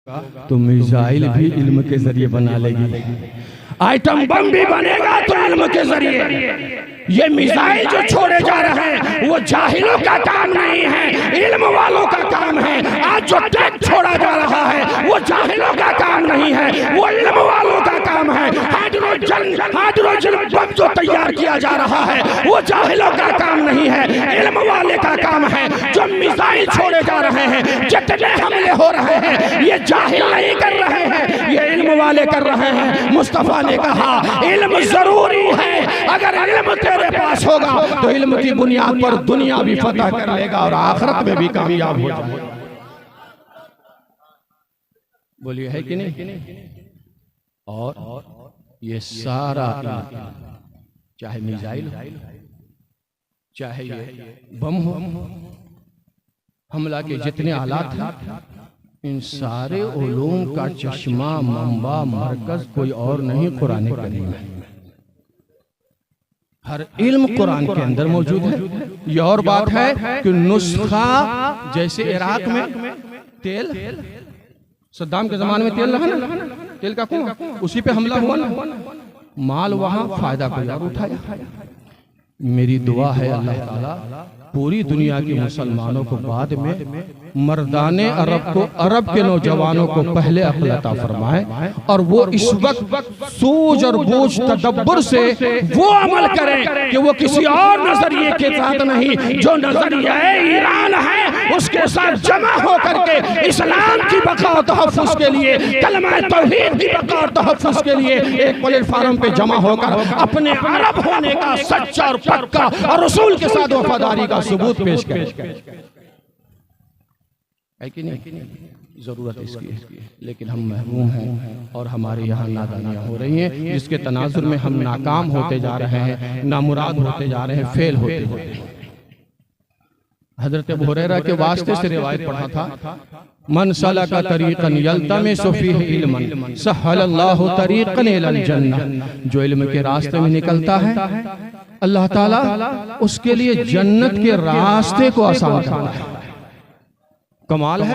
तो मिसाइल भी इल्म के जरिए बना लेगी, आइटम बम भी बनेगा तो इल्म के जरिए। ये मिसाइल जो छोड़े जा रहे हैं वो जाहिलों का काम नहीं है, इल्म वालों का काम है। आज जो टैंक छोड़ा जा रहा है वो जाहिलों का काम नहीं है, वो इल्म वालों का काम है। हाइड्रोजन बम जो तैयार किया जा रहा है वो जाहिलों का काम नहीं है, इल्म वाले का काम है। जो मिसाइल छोड़े जा रहे हैं, जितने हमले हो रहे हैं, ये जाहिल नहीं कर रहे हैं, ये इल्म वाले कर रहे हैं। मुस्तफा ने कहा इल्म जरूरी है, अगर इल्म तेरे पास होगा तो इल्म की बुनियाद पर दुनिया भी फतह कर लेगा और आखिरत में भी कामयाब हो जाएगा। बोलिए है कि नहीं? और ये सारा चाहे मिसाइल हो, चाहे ये बम हो, हमला के जितने आलात हैं, इन सारे उलूम का चश्मा, मंबा, मरकज कोई और नहीं, कुरान करीम है। हर इल्म कुरान के अंदर मौजूद है। ये और बात है कि नुस्खा, जैसे इराक में तेल, सद्दाम के जमाने में तेल रहा ना, तेल का कुआं, उसी पे हमला हुआ ना, माल वहां फायदा को यार उठाया। मेरी दुआ है अल्लाह ताला पूरी दुनिया के मुसलमानों को बाद में, मर्दाने अरब को, अरब के नौजवानों को पहले अक्ल अता फरमाए और वो इस वक्त सूझ और बूझ तदब्बर से वो अमल करें कि वो किसी और नजरिए के साथ नहीं, जो नजरिया ईरान है उसके साथ जमा होकर के इस्लाम की बका और तहफ्फुज़ के लिए, कलमा तौहीद की बका और तहफ्फुज़ के लिए एक प्लेटफार्म पे जमा होकर अपने अरब होने का सच्चा और पक्का और रसूल के साथ वफादारी का सबूत पेश करें। है कि नहीं? जरूरत इसकी है, लेकिन हम महरूम हैं और हमारे यहाँ नादानियाँ हो रही हैं, जिसके तनाजुर में हम नाकाम होते जा रहे हैं, नामुराद होते जा रहे हैं, फेल होते हैं। हजरत अबू हुरैरा के वास्ते से रिवायत पढ़ा था, मन सलका तरीक़न यल्तमिसु फ़ीही इल्मन सहलल्लाहु तरीक़न इलल जन्नह। जो इल्म के रास्ते में निकलता है अल्लाह ताला उसके लिए जन्नत के रास्ते को आसान करता है। कमाल है,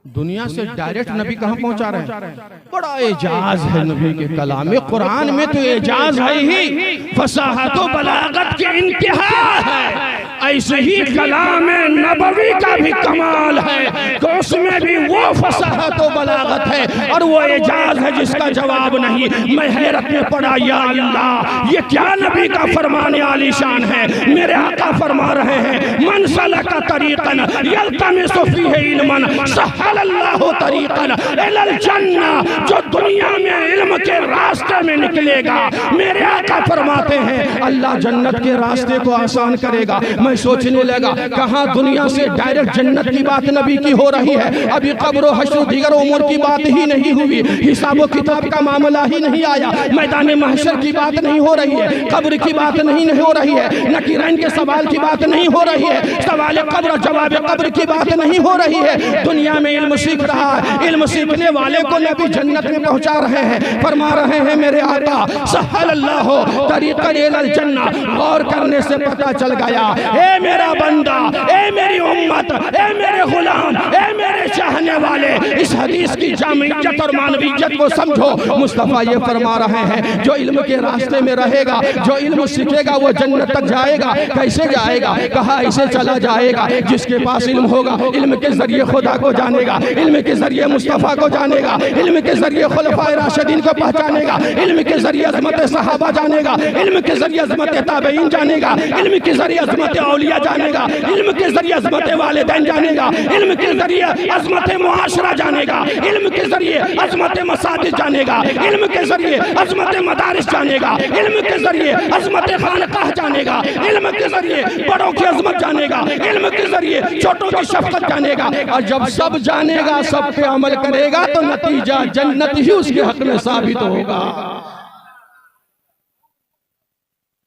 दुनिया से डायरेक्ट नबी कहां पहुंचा रहे हैं। बड़ा एजाज है नबी के कलाम में, कुरान में तो एजाज है ही, फसाहत व बलागत के इंतहा है। ऐसे ही कलाम नबवी का भी कमाल है कि उसमें भी वो फसाहत व बलागत है और वो एजाज है जिसका जवाब नहीं। मैं हैरत में पड़ा, या अल्लाह ये क्या नबी का फरमान आलीशान है। मेरे आका फरमा रहे हैं, मन सलका तरीक़न यल्तमिसु फ़ीही इल्मन सहलल्लाहु तरीक़न इलल जन्नह। जो दुनिया में इल्म के रास्ते में निकलेगा, मेरे आका फरमाते हैं अल्लाह जन्नत के रास्ते को आसान करेगा। मैं सोचने लगा कहाँ दुनिया से डायरेक्ट जन्नत की बात नबी की हो रही है। अभी कब्र हश्र दीगर उमूर की बात ही नहीं हुई, हिसाब किताब का मामला ही नहीं आया, मैदान महशर की बात नहीं हो रही है, कब्र की बात नहीं हो रही है, नकीरैन के सवाल की बात नहीं हो रही है, सवाल कब्र जवाब कब्र की बात नहीं हो रही है। दुनिया में इल्म सीख रहा है, इल्म सीखने वाले को नबी जन्नत में पहुंचा रहे हैं। फरमा रहे हैं मेरे आका सहलल्लाहु तरीक़न इलल जन्नह। गौर करने से पता चल गया, ए मेरा बंदा, ए मेरी उम्मत, ए मेरे गुलाम, ए मेरे चाहने वाले, इस हदीस की जामियत और मानवीयत को समझो। मुस्तफा ये फरमा रहे हैं जो इल्म के रास्ते में रहेगा, जो इल्म सीखेगा वो जन्नत तक जाएगा। कैसे जाएगा? कहा ऐसे चला जाएगा, जिसके पास इल्म होगा इल्म के जरिए खुदा को जानेगा, इल्म के जरिए मुस्तफा को जानेगा, इल्म के जरिए खुलफाए राशिदीन को पहचानेगा, इल्म के जरिए अज़मत सहाबा जानेगा, इल्म के जरिए अज़मत ताबईन जानेगा, इल्म के जरिए अज़मत औलिया जानेगा, इल्म के जरिए अज़मत वालिदैन जानेगा, इल्म के जरिए अज़मत मुआशरा जानेगा, इल्म के जरिए अज़मत मसाजिद जानेगा, इल्म के जरिए अज़मत मदारिस जानेगा, इल्म के जरिए अज़मत खानकाह जानेगा, इल्म के जरिए बड़ों की अज़मत जानेगा, इल्म के जरिए छोटों की शफ़क़त जानेगा। और जब सब जानेगा, सब पे अमल करेगा तो नतीजा जन्नत ही उसके हक में साबित होगा।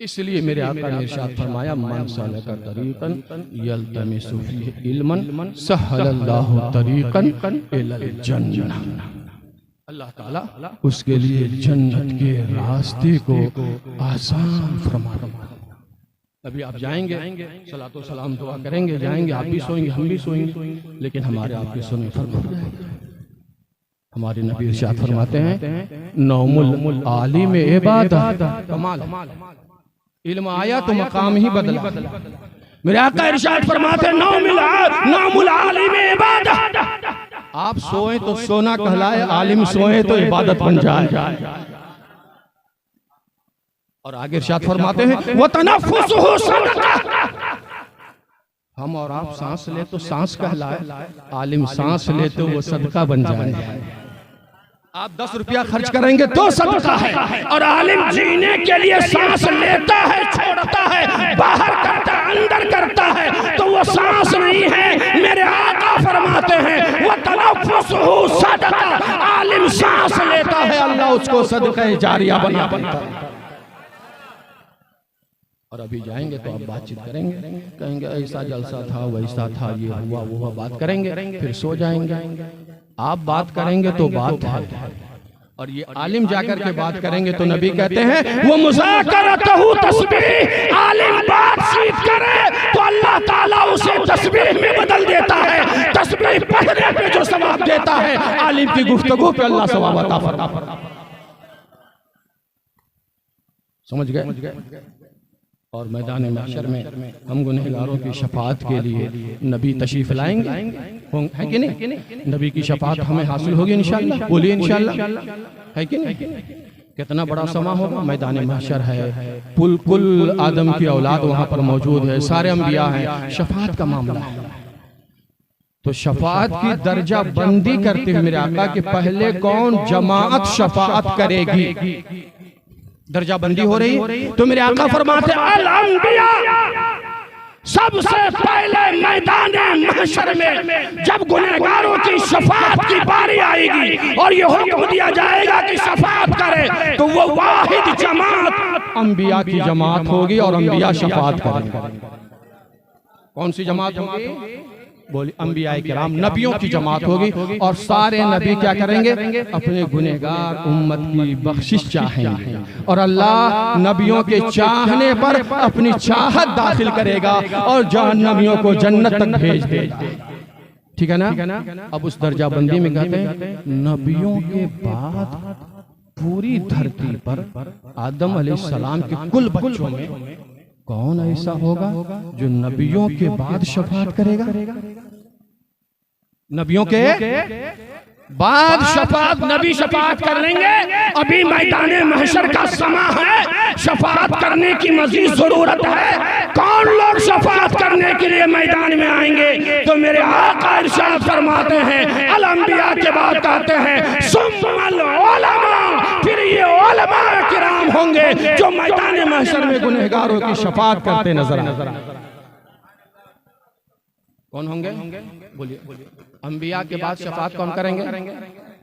इसलिए मेरे आका ने इरशाद फरमाया, मन सलका तरीक़न यल्तमिसु फ़ीही इल्मन सहलल्लाहु तरीक़न इलल जन्नह। अल्लाह ताला उसके लिए जन्नत के रास्ते को आसान फरमा। अभी आप जाएंगे, सलातो सलाम दुआ करेंगे, जाएंगे, आप भी सोएंगे, हम भी सोएंगे, लेकिन हमारे आपके सोने फर्क हो जाएगा। हमारे नबी इरशाद फरमाते हैं नौमुल आलिम इबादत, कमाल, इल्म आया तो मकाम ही बदला। मेरे आका इरशाद फरमाते हैं नौमुल आलिम इबादत, आप सोए तो सोना कहलाए, आलिम सोए तो इबादत बन जाए। और आगे इरशाद फरमाते हैं वो तनफ्फुसुहु सदका, हम और आप सांस ले तो सांस कहलाए, आलिम सांस ले तो वो सदका बन जाए। आप 10 रुपया खर्च करेंगे तो सदका है, और आलिम जीने के लिए सांस लेता है, छोड़ता है, बाहर करता है, अंदर करता है, तो वो सांस नहीं है। मेरे आका फरमाते हैं वो तनफ्फुसुहु सदका, आलिम सांस लेता है, अल्लाह उसको सदका जारिया बना देता है। और अभी जाएंगे तो आप बातचीत करेंगे, कहेंगे ऐसा जलसा था, वैसा था, ये हुआ वो हुआ, बात करेंगे, फिर सो जाएंगे। आप बात करेंगे तो बात है, और ये आलिम जाकर के बात करेंगे तो नबी कहते हैं वो मुज़ाकरतहु तस्बीह, आलिम बातचीत करे तो अल्लाह ताला उसे तस्बीह में बदल देता है। तस्बीह पढ़ने पे जो सवाब देता है, आलिम की गुफ्तगू पे अल्लाह सवाब अता फरमाता है। समझ गए? और मैदान महशर में हम गुनहगारों की शफाअत के लिए नबी तशरीफ लाएंगे, है कि नहीं? नबी की शफाअत हमें हासिल होगी इंशाअल्लाह, बोलिए इंशाअल्लाह, है कि नहीं? कितना बड़ा समा होगा, मैदान महशर है, कुल आदम की औलाद वहां पर मौजूद है, सारे अंबिया हैं, शफाअत का मामला है। तो शफाअत की दर्जा बंदी करते हुए मेरे आका के पहले कौन जमाअत शफाअत करेगी, दर्जा बंदी हो रही है। तो मेरे आका फरमाते अल अंबिया, सबसे पहले मैदान महशर में जब गुनहगारों की शफाअत की बारी आएगी और ये हुक्म दिया जाएगा कि शफाअत करे, तो वो वाहिद जमात अंबिया की जमात होगी और अंबिया शफाअत करेंगे। कौन सी जमात होगी? बोली अंबिया किराम, नबियों की जमात होगी, और सारे नबी क्या करेंगे? अपने गुनहगार उम्मत की बख्शिश चाहेंगे, और अल्लाह नबियों के चाहने पर अपनी चाहत दाखिल करेगा और जहन्नमियों को जन्नत तक भेज देगा। ठीक है ना? अब उस दर्जाबंदी में कहते हैं नबियों के बाद पूरी धरती पर आदम अलैहिस्सलाम के कुल बच्चों में कौन ऐसा होगा जो नबियों के बाद शफाअत करेगा? नबियों के बाद शफाअत, नबी शफाअत कर लेंगे। अभी मैदान महशर का समा है, शफाअत करने की मजीद जरूरत है। कौन लोग शफाअत करने के लिए मैदान में आएंगे? तो मेरे आका इरशाद फरमाते हैं अल अंबिया के बाद कहते हैं सुम्मल उलमा, फिर ये उलमा किराम होंगे जो मैदान महशर में गुनहगारों की शफाअत करते नजर आए। कौन होंगे? बोलिए। अंबिया के बाद शफाअत कौन करेंगे?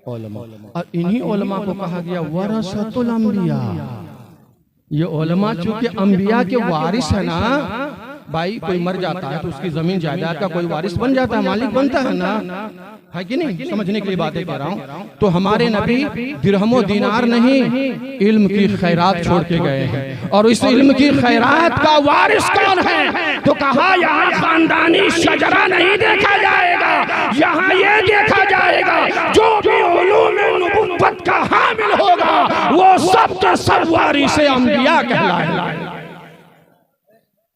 उलमा। और इन्हीं उलमा को कहा गया वरसतुल अंबिया। ये उलमा चूंकि अंबिया के वारिस है ना भाई, कोई मर जाता है तो उसकी जमीन जायदाद का कोई वारिस बन जाता है, मालिक बनता है ना, है कि नहीं? समझने के लिए बातें कह रहा हूँ। तो हमारे नबी दिरहमो दीनार नहीं, इल्म की खैरात छोड़ के गए हैं, और इस इल्म की खैरात का वारिस कौन है? तो कहा यहाँ खानदानी शजरा नहीं देखा जाएगा, यहाँ ये देखा जाएगा जो भी उलूम नबुव्वत का हामिल होगा वो सब के सब वारिस अंबिया कहलाएगा।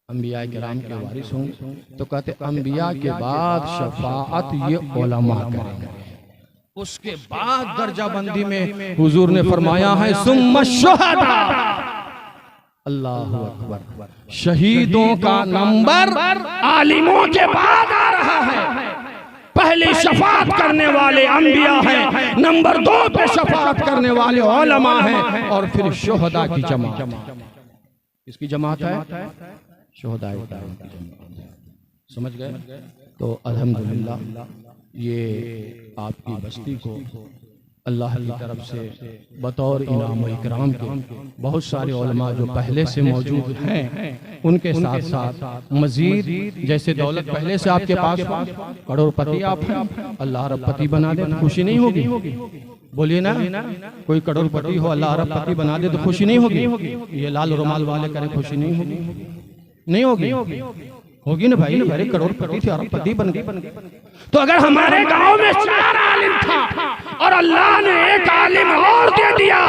अंबिया किराम के वारिस होंगे। तो कहते अंबिया के बाद शफाअत ये उलमा करेंगे। उसके बाद दर्जाबंदी में हुजूर ने फरमाया है सुम्मा शुहदा, अल्लाहु अकबर, शहीदों का नंबर आलिमों के बाद आ रहा है। पहले शफाअत करने वाले अंबिया हैं, नंबर 2 पे शफाअत करने वाले उलमा हैं, और फिर शुहदा की जमात। इसकी जमात है शुहदाए की जमात। समझ गए? तो अल्हम्दुलिल्लाह ये आपकी बस्ती को अल्लाह की तरफ से बतौर इनाम व इकराम के बहुत सारे उलमा जो पहले से मौजूद हैं उनके साथ साथ मजीद जैसे दौलत पहले से आपके पास करोड़पति आप हैं, अल्लाह रबपति बना दे तो खुशी नहीं होगी? बोलिए ना, कोई करोड़पति हो अल्लाह रबपति बना दे तो खुशी नहीं होगी? ये लाल रुमाल वाले करें खुशी नहीं होगी? नहीं होगी? होगी ना भाई, अरे करोड़पति थे अरबपति बन गए। तो अगर हमारे गांव में 4 आलिम था और अल्लाह ने एक आलिम और दे दिया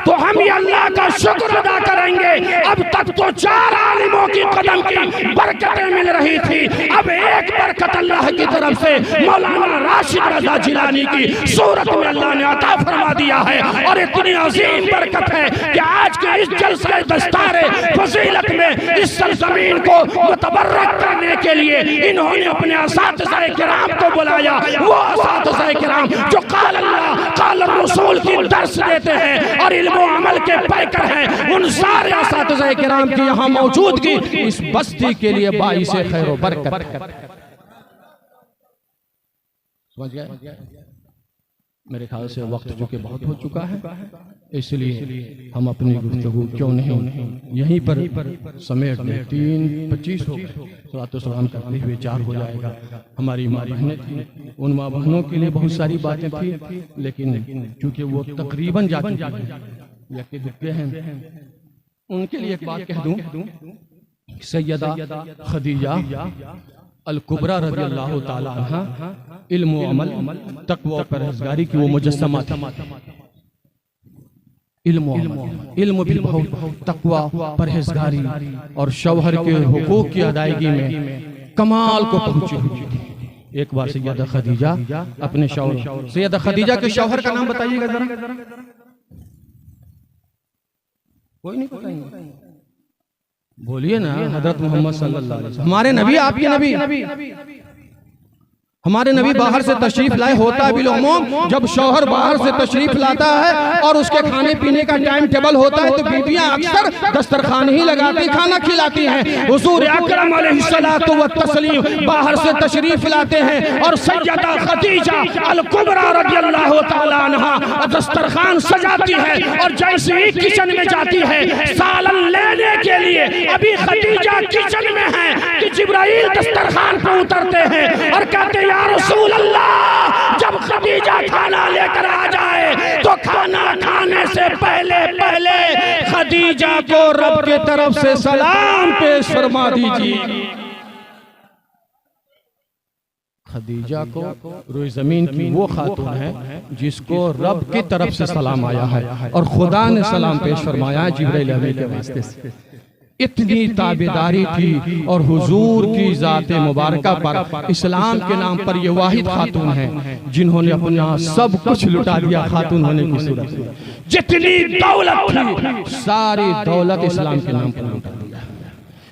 तो हम ये अल्लाह का शुक्र अदा करेंगे। अब तक तो 4 आलिमों की कदम की बरकतें मिल रही थी, अब एक बरकत अल्लाह की तरफ से मौलाना राशिद रज़ा जिलानी की सूरत में अल्लाह ने अता फरमा दिया है। और इतनी अजीम बरकत है कि आज के इस जलसे दस्तारे फजीलत में इस सरजमीन को मुतबर्रक करने के लिए इन्होंने अपने असातिज़ाए किराम को बुलाया। वो असातिज़ाए किराम जो काल अल्लाह काल रसूल की दर्स देते हैं और इल्म व अमल के पैकर हैं, उन सारे असातिज़ाए किराम की यहाँ मौजूदगी इस बस्ती के लिए बाइस खैर व बरकत है। समझ गए? मेरे ख्याल से वक्त चूँकि बहुत हो चुका है, इसलिए हम अपनी गुफ्तगू क्यों नहीं यहीं पर समेट दें। 3:25 हो गए, सलातो सलाम करते हुए 4 हो जाएगा। हमारी माँ बहनें थी, उन माँ बहनों के लिए बहुत सारी बातें थी, लेकिन चूँकि वो तकरीबन जा चुकी हैं या के दुक्के हैं, उनके लिए एक बात कह दूँ। सैयदा खदीजा अल कुबरा रज़ियल्लाहु ताला अन्हा इल्म व अमल तक़वा और परहेज़गारी की वो मुजस्समा थी। इल्म भी बहुत, तक़वा, परहेज़गारी और शौहर के हुकूक की अदायगी में कमाल को पहुंची हुई थी। एक बार सैयदा खदीजा अपने शौहर, सैयदा खदीजा के शौहर का नाम बताइएगा जरा। कोई नहीं बताएंगे? बोलिए ना। हजरत मोहम्मद सल्लल्लाहु अलैहि वसल्लम, हमारे नबी, आपके नबी। हमारे नबी बाहर से तशरीफ लाए, होता है बिलउमूम जब शौहर बाहर से तशरीफ लाता है और उसके खाने पीने का टाइम टेबल होता है तो बीबियां अक्सर दस्तरखान ही लगाती, खाना खिलाती हैं। हुजूर अकरम अलैहिस्सलातु व तस्लीम बाहर से तशरीफ लाते हैं और सैयदा खदीजा अल कुबरा रज़ियल्लाहु ताला अन्हा दस्तरखान सजाती है और जैसे ही किचन में जाती है सालन लेने के लिए, अभी खदीजा किचन में है कि जिब्राइल दस्तरखान पर उतरते हैं और कहते हैं या रसूल अल्लाह, जब खदीजा खाना लेकर आ जाए तो खाना खाने से पहले पहले खदीजा को रब की तरफ से सलाम पेश फरमा दीजिए। खदीजा को रोए ज़मीन की वो खातून है जिसको रब की तरफ से सलाम आया है और खुदा ने सलाम पेश फरमाया है जिब्राइल अमीन के वास्ते से। इतनी ताबेदारी थी और हुजूर की ज़ाते मुबारका पर, इस्लाम के नाम पर ये वाहिद खातून है जिन्होंने अपना सब कुछ लुटा दिया खातून होने की सूरत में। जितनी दौलत थी सारी दौलत इस्लाम के नाम पर लुटा दिया।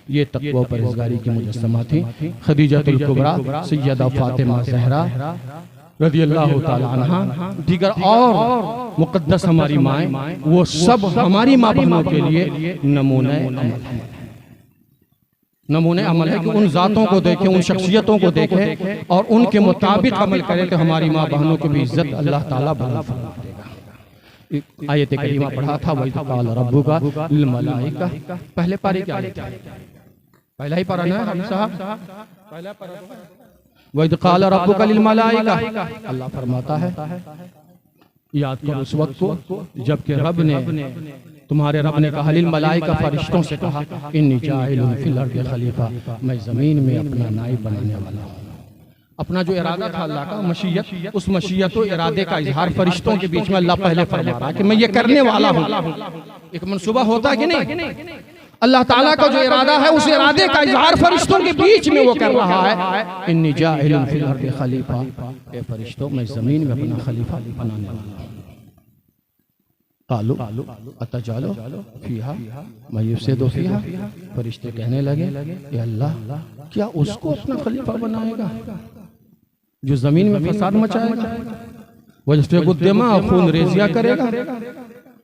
ये तक़वा परहेज़गारी की मुजस्समा थी खदीजतुल कुबरा सैयदा फातिमा ज़हरा रज़ियल्लाहु ताला अन्हा। दीगर और मुक़द्दस हमारी माएँ, वो सब हमारी माँ बहनों के लिए नमूने अमल है कि उन ज़ातों को देखें, उन शख्सियतों को देखें और उनके मुताबिक अमल करें तो हमारी माँ बहनों की भी इज्जत अल्लाह ताला बुलंद फरमा देगा। आयत करीमा पढ़ा था, वही क़ाल रब्बुका लिल मलाइका। पहले पारे क्या आयत है? पहला ही पारा ना हम साहब, पहला पारा। वही क़ाल रब्बुका लिल मलाइका, अल्लाह फरमाता है याद करो उस वक्त को जबकि रब ने, तुम्हारे रब ने कहा लिल मलाइका, फरिश्तों से कहा इन्नी जाइलुन फिल अर्दि खलीफा, मैं जमीन में अपना नाइब बनाने वाला हूँ। अपना जो इरादा था अल्लाह का मशीयत, उस मशीयत और इरादे का इजहार फरिश्तों के बीच में अल्लाह पहले फरमा रहा है कि मैं ये करने वाला हूँ। एक मनसूबा होता है कि नहीं? अल्लाह ताला का जो इरादा है उस इरादे का इजहार फरिश्तों के बीच में वो कर रहा है। इन्नी जाइलुन फिल अर्दि खलीफा, ए फरिश्तों मैं जमीन में अपना खलीफा बनाने वाला हूँ। कालू अतजालो फीहा मैं युफ्सिदु फीहा, फरिश्ते कहने लगे ये अल्लाह क्या उसको अपना खलीफा बनाएगा जो जमीन में फसाद मचाएगा, वयस्फिकु दिमा, खून रेजिया करेगा,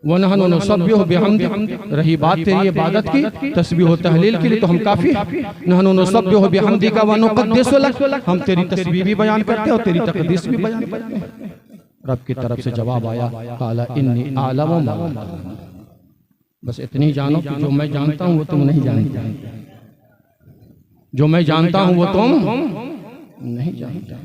वनहनु नुसब्बिहु बिहम्दिही, रही बात तेरी इबादत की, तस्बीह और तहलील के लिए तो हम काफी हैं। नहनु नुसब्बिहु बिहम्दिका व नुक़द्दिसु लक, हम तेरी तस्बीह भी बयान करते हैं और तेरी तक़दीस भी बयान करते हैं। रब की तरफ से जवाब आया काला इन्नी आलमु मा ला तालमून, बस इतनी जानो कि जो मैं जानता हूँ वो तुम नहीं जानते, जो मैं जानता हूँ वो तुम नहीं जानते।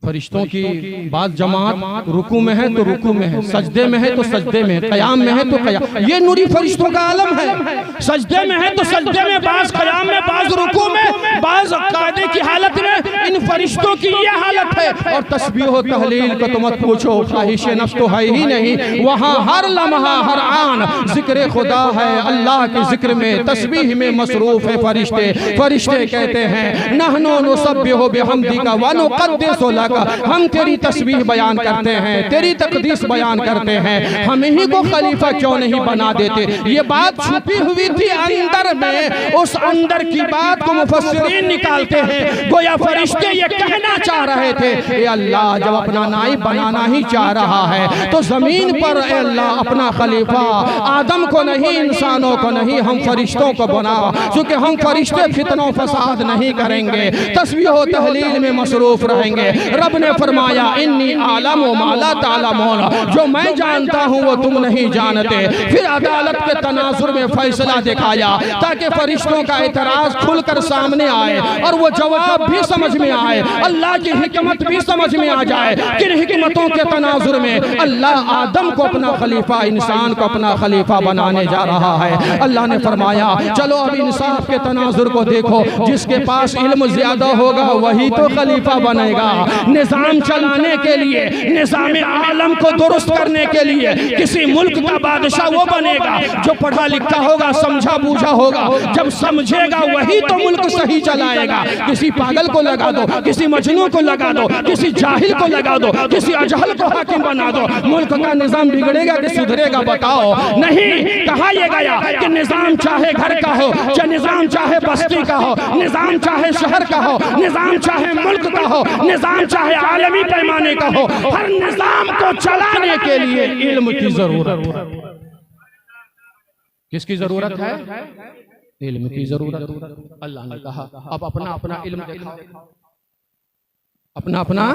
फरिश्तों की बात जमात रुकू में है तो रुकू में है, सजदे में है तो सजदे में, क़याम में है तो क़याम। ये नूरी फरिश्तों का आलम है। सजदे में है तो सजदे में, बाज क़याम में, बाज रुकू में, बाज कायदे की हालत में। इन फरिश्तों की ये हालत है। और तस्बीह व तहलील का तो मत पूछो, ख्वाहिश नफ्स तो है ही नहीं। वहाँ हर लम्हा हर आन जिक्र खुदा है। अल्लाह के जिक्र में, तस्बीह में मसरूफ है फरिश्ते। फरिश्ते कहते हैं नहनु नुसब्बिहु बिहम्दिका व नुक़द्दिसु लका, हम तेरी तस्बीह बयान करते हैं, तेरी तक़दीस बयान करते हैं, हम ही को खलीफा क्यों नहीं बना देते। ये बात छुपी हुई थी अंदर में, उस अंदर की बात को मुफस्सिरीन निकालते हैं। गोया फरिश्ते ये कहना चाह रहे थे, ए अल्लाह जब अपना नाइब बनाना ही चाह रहा है तो जमीन पर ए अल्लाह अपना खलीफा आदम को नहीं, इंसानों को नहीं, हम फरिश्तों को बना, क्योंकि हम फरिश्ते फितनों फसाद नहीं करेंगे, तस्बीह व तहलील में मसरूफ रहेंगे। रब ने फरमाया इन्नी आलम व माला तालमून, जो मैं जानता हूँ वो तुम नहीं जानते। फिर अदालत के तनाजुर में फैसला दिखाया ताकि फरिश्तों का एतराज खुलकर सामने आए और वो जवाब भी समझ में आए, अल्लाह की हिकमत भी समझ में आ जाए। किन हिकमतों के तनाजुर में अल्लाह आदम को अपना खलीफा, इंसान को अपना खलीफा बनाने जा रहा है। अल्लाह ने फरमाया चलो अब इंसाफ के तनाजुर को देखो, जिसके पास इल्म ज्यादा होगा वही तो खलीफा बनेगा। निजाम चलाने के लिए, निजाम आलम को दुरुस्त करने के लिए किसी मुल्क का बादशाह वो बनेगा जो पढ़ा लिखा होगा, समझा बूझा होगा। जब समझेगा वही तो मुल्क सही चलाएगा। किसी पागल को लगा दो, किसी मजनू को लगा दो, किसी जाहिल को लगा दो, किसी अजहल को हाकिम बना दो, मुल्क का निजाम बिगड़ेगा कि सुधरेगा बताओ? नहीं। कहा यह गया कि निजाम चाहे घर का हो, चाहे निजाम चाहे बस्ती का हो, निजाम चाहे शहर का हो, निजाम चाहे मुल्क का हो, निजाम चाहे आलमी पैमाने का हो, हर निजाम को चलाने के लिए इल्म की जरूरत है। किसकी जरूरत है? इल्म की जरूरत। अल्लाह ने कहा अब अपना अपना इल्म दिखाओ, अपना अपना,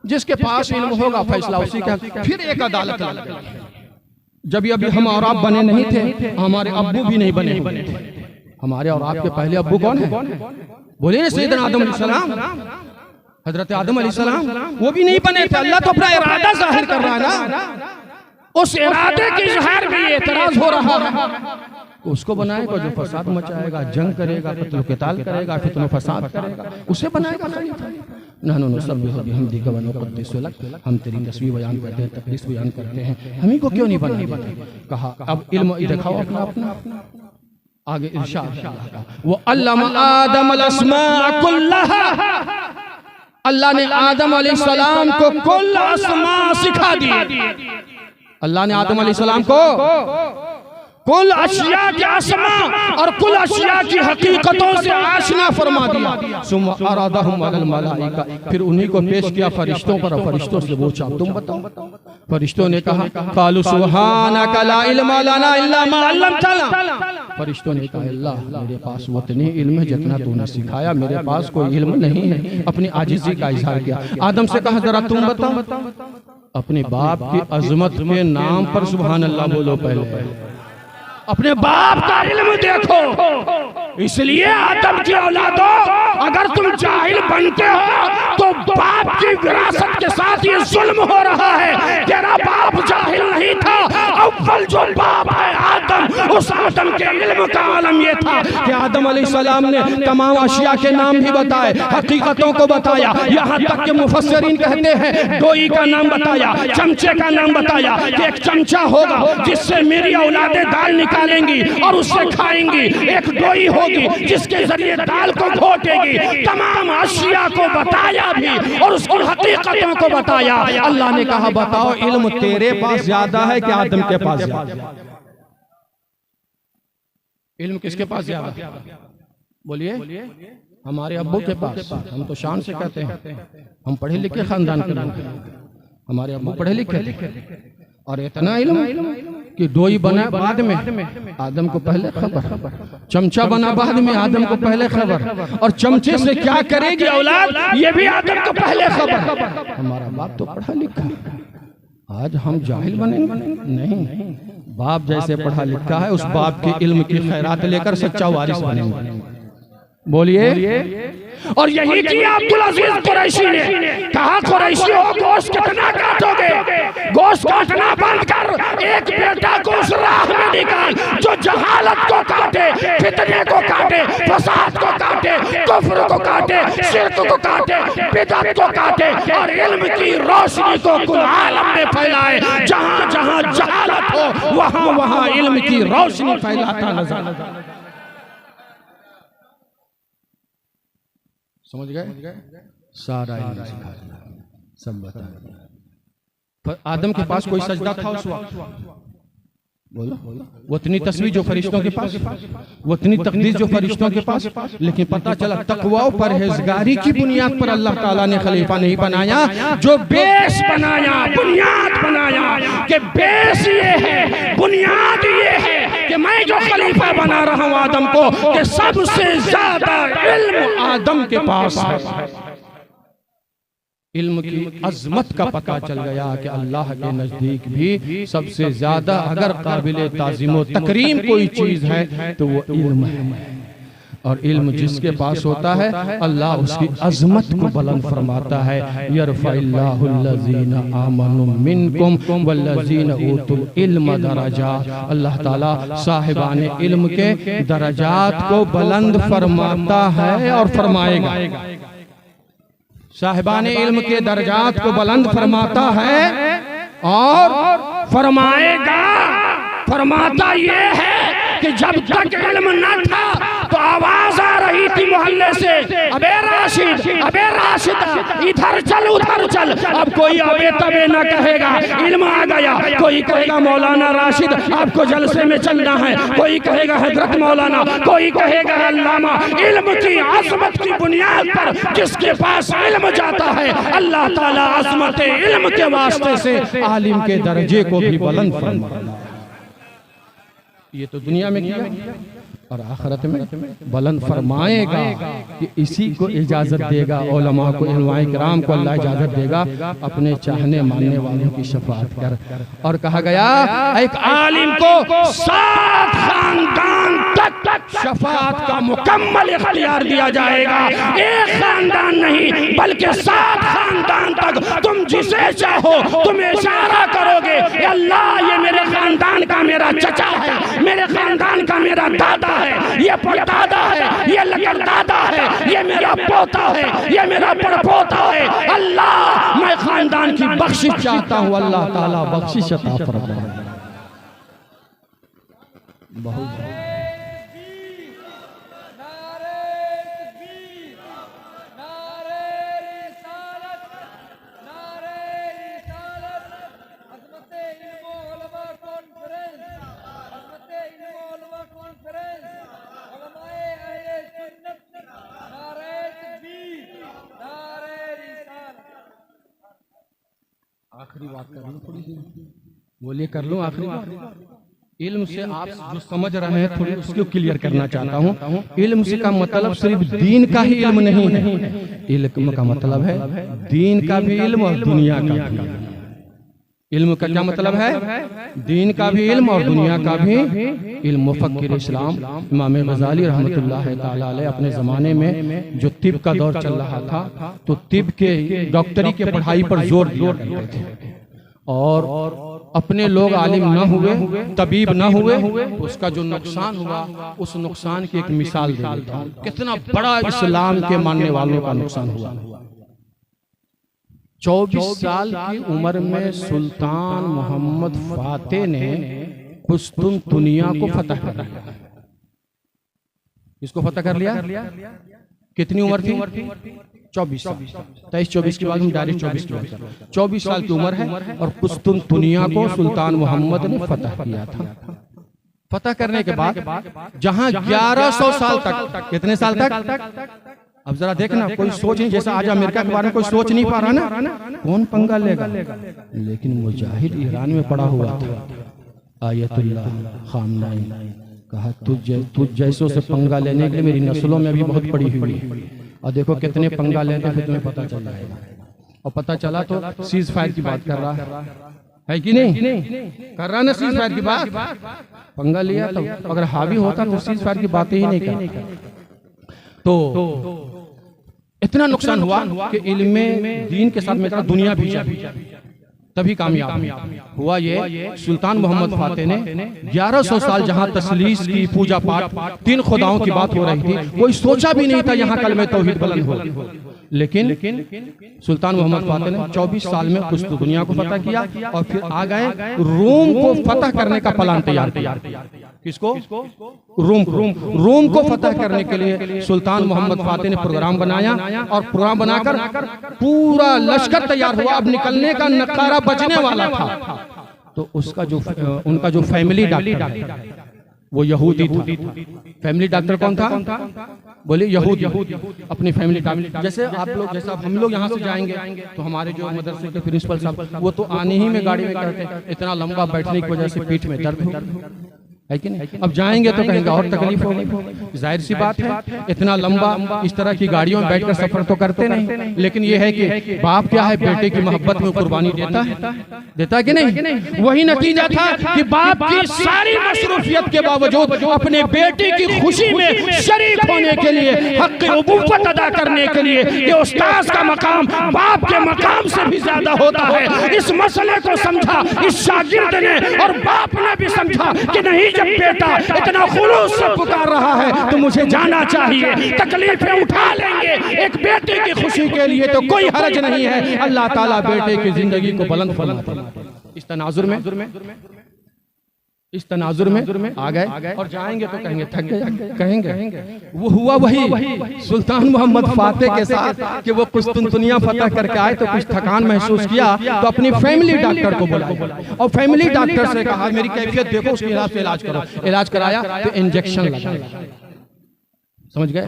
जिसके पास इल्म होगा फैसला उसी का। फिर एक अदालत लग गई। जब अभी हम और आप बने नहीं थे, हमारे अब्बू भी नहीं बने थे। हमारे और आपके पहले अब्बू कौन है? बोलिए सैयदना आदम अलैहिस्सलाम, हजरत आदम अलैहिस्सलाम, वो भी नहीं बने थे। अल्लाह तो अपना इरादा जाहिर कर रहा है ना, उस इरादे के इजहार में एतराज हो रहा है। उसको बनाएगा जो फसाद मचाएगा, जंग करेगा, कत्ल क़िताल करेगा, फितनो फसाद करेगा, उसे बनाएगा खलीफा। नहनु नुसब्बिहु बिहम्दिका व नुक़द्दिसु लक, हम तेरी तस्बीह बयान करते हैं, तक़दीस बयान करते हैं, हम ही को क्यों नहीं बनाएगा? कहा अब इल्म दिखाओ अपना अपना। आगे इरशाद वो अल्लमा आदम अल अस्मा कुल्लहा, अल्लाह ने आदम अलैहिस्सलाम को कुल अस्मा सिखा दी। अल्लाह ने आदम अलैहिस्सलाम को कुल अशिया के अस्मा और कुल अशिया की हकीकतों से आशना फरमा दिया। सुम्मा अरादहुम अलल मलाइका, फिर उन्हीं को पेश किया फरिश्तों पर। फरिश्तों से पूछा तुम बताओ। फरिश्तों ने कहा क़ालू सुब्हानका ला इल्मा लना इल्ला मा अल्लमतना। फरिश्तों ने कहा अल्लाह मेरे पास उतनी इल्म है जितना तूने सिखाया, मेरे पास कोई इल्म नहीं है। अपनी आजिज़ी का इजहार किया। आदम से कहा जरा तुम बताओ, अपने बाप की अजमत के नाम पर सुभान अल्लाह बोलो। पहले अपने बाप का इल्म देखो। इसलिए आदम की औलादो, अगर तुम जाहिल बनते हो तो बाप की विरासत के साथ ये जुल्म हो रहा है। तेरा बाप जाहिल नहीं था, अव्वल जो बाप है आदम, उस आदम के इल्म का आलम ये था कि आदम अलैहिस्सलाम ने तमाम अशिया के नाम भी बताए, हकीकतों को बताया। यहाँ तक कि मुफस्सिरीन कहते हैं डोई का नाम बताया, चमचे का नाम बताया कि एक चमचा होगा जिससे मेरी औलादे दाल निकालेंगी और उससे खाएंगी, एक डोई होगी जिसके जरिए दाल को घोटेगी। तमाम अशिया को बताया भी और उसकी हकीकतों को बताया। अल्लाह ने कहा बताओ इल्म तेरे पास ज्यादा है कि आदम के पास ज्यादा? इल्म किसके पास ज्यादा? बोलिए। हमारे अब्बू के पास। हम तो शान से कहते हैं हम पढ़े लिखे खानदान के लोग, हमारे अब्बू पढ़े लिखे और इतना इल्म कि डोई बना बाद में आदम को पहले खबर, चमचा बना बाद में आदम को पहले खबर, और चमचे से क्या करेगी औलाद ये भी आदम को पहले खबर। हमारा बाप तो पढ़ा लिखा, आज हम जाहिल बनेंगे? नहीं, बाप जैसे पढ़ा लिखा है उस बाप के इल्म की खैरात लेकर सच्चा वारिस बनेंगे। बोलिए। और यही किया अब्दुल अजीज कुरैशी ने। कहा कुरैशी हो गोश्त कितना काटोगे, गोश्त काटना बंद कर, एक बेटा को उस राह में निकाल जो जहालत को काटे, फितने को काटे, फसाद को काटे, कुफ्र को काटे, शिर्क को काटे, बिदअत को काटे और इल्म की रोशनी को कुल आलम में फैलाए। जहां जहां जहालत हो वहां वहां इल्म की रोशनी फैलाता नजर। समझ गए? सारा इल्म सिखा दिया, सब बता दिया। पर आदम के पास कोई सजदा था उस वक्त? बोलो। वो इतनी तस्वीर जो फरिश्तों के पास, वो इतनी तकदीर जो फरिश्तों के पास, लेकिन पता चला तकवा और परहेजगारी की बुनियाद पर अल्लाह ताला ने खलीफा नहीं बनाया। जो बेस बनाया, बुनियाद बनाया कि बेस ये है, बुनियाद ये है कि मैं जो खलीफा बना रहा हूं आदम को, कि सबसे ज्यादा इल्म आदम के पास है। इल्म की अजमत का पता चल गया कि अल्लाह के नजदीक भी सबसे ज्यादा अगर काबिल ताज़ीम व तकरीम कोई चीज है तो वो इल्म है। और इल्म जिसके पास होता है अल्लाह उसकी अजमत को बुलंद फरमाता है। यरफ़इल्लाहुल्लज़ीना आमनु मिनकुम वल्लज़ीना ऊतुल इल्म दरजात। अल्लाह ताला साहिबाने इल्म के दरजात को बुलंद फरमाता है और फरमाएगा। साहिबाने इल्म के दर्जात को बुलंद फरमाता है और फरमाएगा। फरमाता ये है कि जब तक इल्म न था तो आवाज आ रही थी मोहल्ले से, अबे राशिद, अबे राशिदा, इधर चल उधर चल। अब कोई अबे तबे न कहेगा, इल्म आ गया। कोई कहेगा मौलाना राशिद आपको जलसे में चलना है, कोई कहेगा हजरत मौलाना, कोई कहेगा अल्लामा। इल्म की अज़मत की बुनियाद पर जिसके पास इल्म जाता है अल्लाह ताला अज़मत इल्म के वास्ते से आलिम के दर्जे को भी बुलंद फरमाता है। ये तो दुनिया में किया और आखिरत में बुलंद फरमाएगा कि इसी को इजाजत देगा। उलमा को, इल्माए किराम को अल्लाह इजाजत देगा अपने चाहने मानने वालों की शफाअत कर। और कहा गया एक आलिम को 7 खानदान तक शफाअत का मुकम्मल इख्तियार दिया जाएगा। एक खानदान नहीं बल्कि 7 खानदान तक तुम जिसे चाहो तुम इशारा करोगे, अल्लाह ये मेरे खानदान का मेरा चचा है, मेरे खानदान का मेरा दादा है, ये परदादा है, ये लकड़दादा है, ये मेरा पोता है, ये मेरा पड़पोता है। अल्लाह मैं खानदान की बख्शिश चाहता हूँ, अल्लाह ताला बख्शिश अता फरमाए। बहुत आखिरी बात कर लूं, थोड़ी सी बोलिए, कर लूं आखिरी बात। इल्म से आप जो समझ रहे हैं थोड़ी उसको क्लियर करना चाहता हूं। इल्म से का मतलब सिर्फ दीन का ही इल्म नहीं है। इल्म का मतलब है दीन का भी इल्म और दुनिया का भी। इल्म का क्या मतलब है? दीन का भी इल्म और दुनिया का भी इल्म। मुफक्किर इस्लाम इमाम गज़ाली रहमतुल्लाह ताला अलैह अपने ज़माने में जो तिब का दौर चल रहा था तो तिब के डॉक्टरी के पढ़ाई पर जोर दिया करते थे और अपने लोग आलिम न हुए, तबीब न हुए तो उसका जो नुकसान हुआ उस नुकसान की एक मिसाल दे देता हूं। कितना बड़ा इस्लाम के मानने वालों का नुकसान हुआ। 24 साल की उम्र में सुल्तान मोहम्मद फातेह ने कुस्तुनतुनिया को फतह कर लिया। इसको फतह कर लिया। कितनी उम्र थी? 24 साल। 23-24 के बाद हम डायरेक्ट 24 की बात कर रहे हैं। 24 साल की उम्र है और कुस्तुनतुनिया को सुल्तान मोहम्मद ने फतह किया था। फतह करने के बाद जहां 1100 साल तक, कितने साल तक? अब जरा देखना, कोई सोच नहीं, जैसा आज अमेरिका के बारे में कोई सोच नहीं पा रहा ना, कौन पंगा लेगा। लेकिन मुजाहिद ईरान में पड़ा हुआ था, आयतुल्लाह खामनाई, कहा तुझ जैसों से पंगा लेने के लिए मेरी नस्लों में भी बहुत पड़ी हुई है। और देखो कितने पंगा लेते फिर तुम्हें पता चल जाएगा। और पता चला तो सीज फायर की बात कर रहा है कि नहीं? कर रहा ना सीज फायर की बात। पंगा लिया तो अगर हावी होता तो सीज फायर की बात ही नहीं कर। तो इतना नुकसान हुआ कि इल्म दीन के साथ में इतना दुनिया भी चाहिए तभी कामयाब हुआ। ये सुल्तान मोहम्मद फातेह ने 1100 साल जहां तसलीस की पूजा पाठ 3 खुदाओं की बात हो रही थी, कोई सोचा भी नहीं था यहाँ कलमे तौहीद बुलंद हो। लेकिन सुल्तान मोहम्मद फातेह ने 24 साल में कुछ तो दुनिया को फतह किया और फिर आ गए रोम को फतह करने का प्लान तैयार किया। किसको? रोम को फतह करने के लिए सुल्तान मोहम्मद फातेह ने प्रोग्राम बनाया और प्रोग्राम बनाकर पूरा लश्कर तैयार हुआ। अब निकलने का नकारा बजने वाला था तो उसका जो उनका जो फैमिली डॉक्टर वो यहूदी था। फैमिली डॉक्टर कौन था? बोले यहूदी। अपनी फैमिली डॉक्टर जैसे आप लोग, जैसा हम लोग यहाँ से जाएंगे तो हमारे जो मदरसे के प्रिंसिपल साहब वो तो आने ही में गाड़ी में कहते हैं इतना लंबा बैठने की वजह से पीठ में दर्द हो, है कि नहीं? अब जाएंगे तो कहेंगे और तकलीफ होगी, जाहिर सी बात है। इतना लंबा इस तरह की गाड़ियों में बैठकर सफर तो करते नहीं, लेकिन यह है कि बाप क्या है बेटे की मोहब्बत में कुर्बानी देता है कि नहीं? वही नतीजा था कि बाप की सारी मसरूफियत के बावजूद अपने बेटे की खुशी में शरीक होने के लिए, हक उबूवत अदा करने के लिए कि उस्ताद का मकाम बाप के मकाम से भी ज्यादा होता है, इस मसले को समझा इस शागिर्द ने और बाप ने भी समझा कि नहीं, जब बेटा इतना खुलूस से पुकार रहा है तो मुझे जाना चाहिए, तकलीफें उठा लेंगे एक बेटे की खुशी के लिए तो कोई हर्ज नहीं है। अल्लाह ताला बेटे की जिंदगी को बुलंद फरमाता है। इस तनाजुर में आ गए और जाएंगे तो कहेंगे थक गए, कहेंगे वो हुआ वही सुल्तान मोहम्मद फातेह के साथ कि वो कुस्तुनतुनिया फतह करके आए तो कुछ थकान महसूस किया तो अपनी फैमिली डॉक्टर को बुलाया और फैमिली डॉक्टर से कहा मेरी कैफियत देखो, उसके हिसाब से इलाज करो। इलाज कराया तो इंजेक्शन लगाया, समझ गए?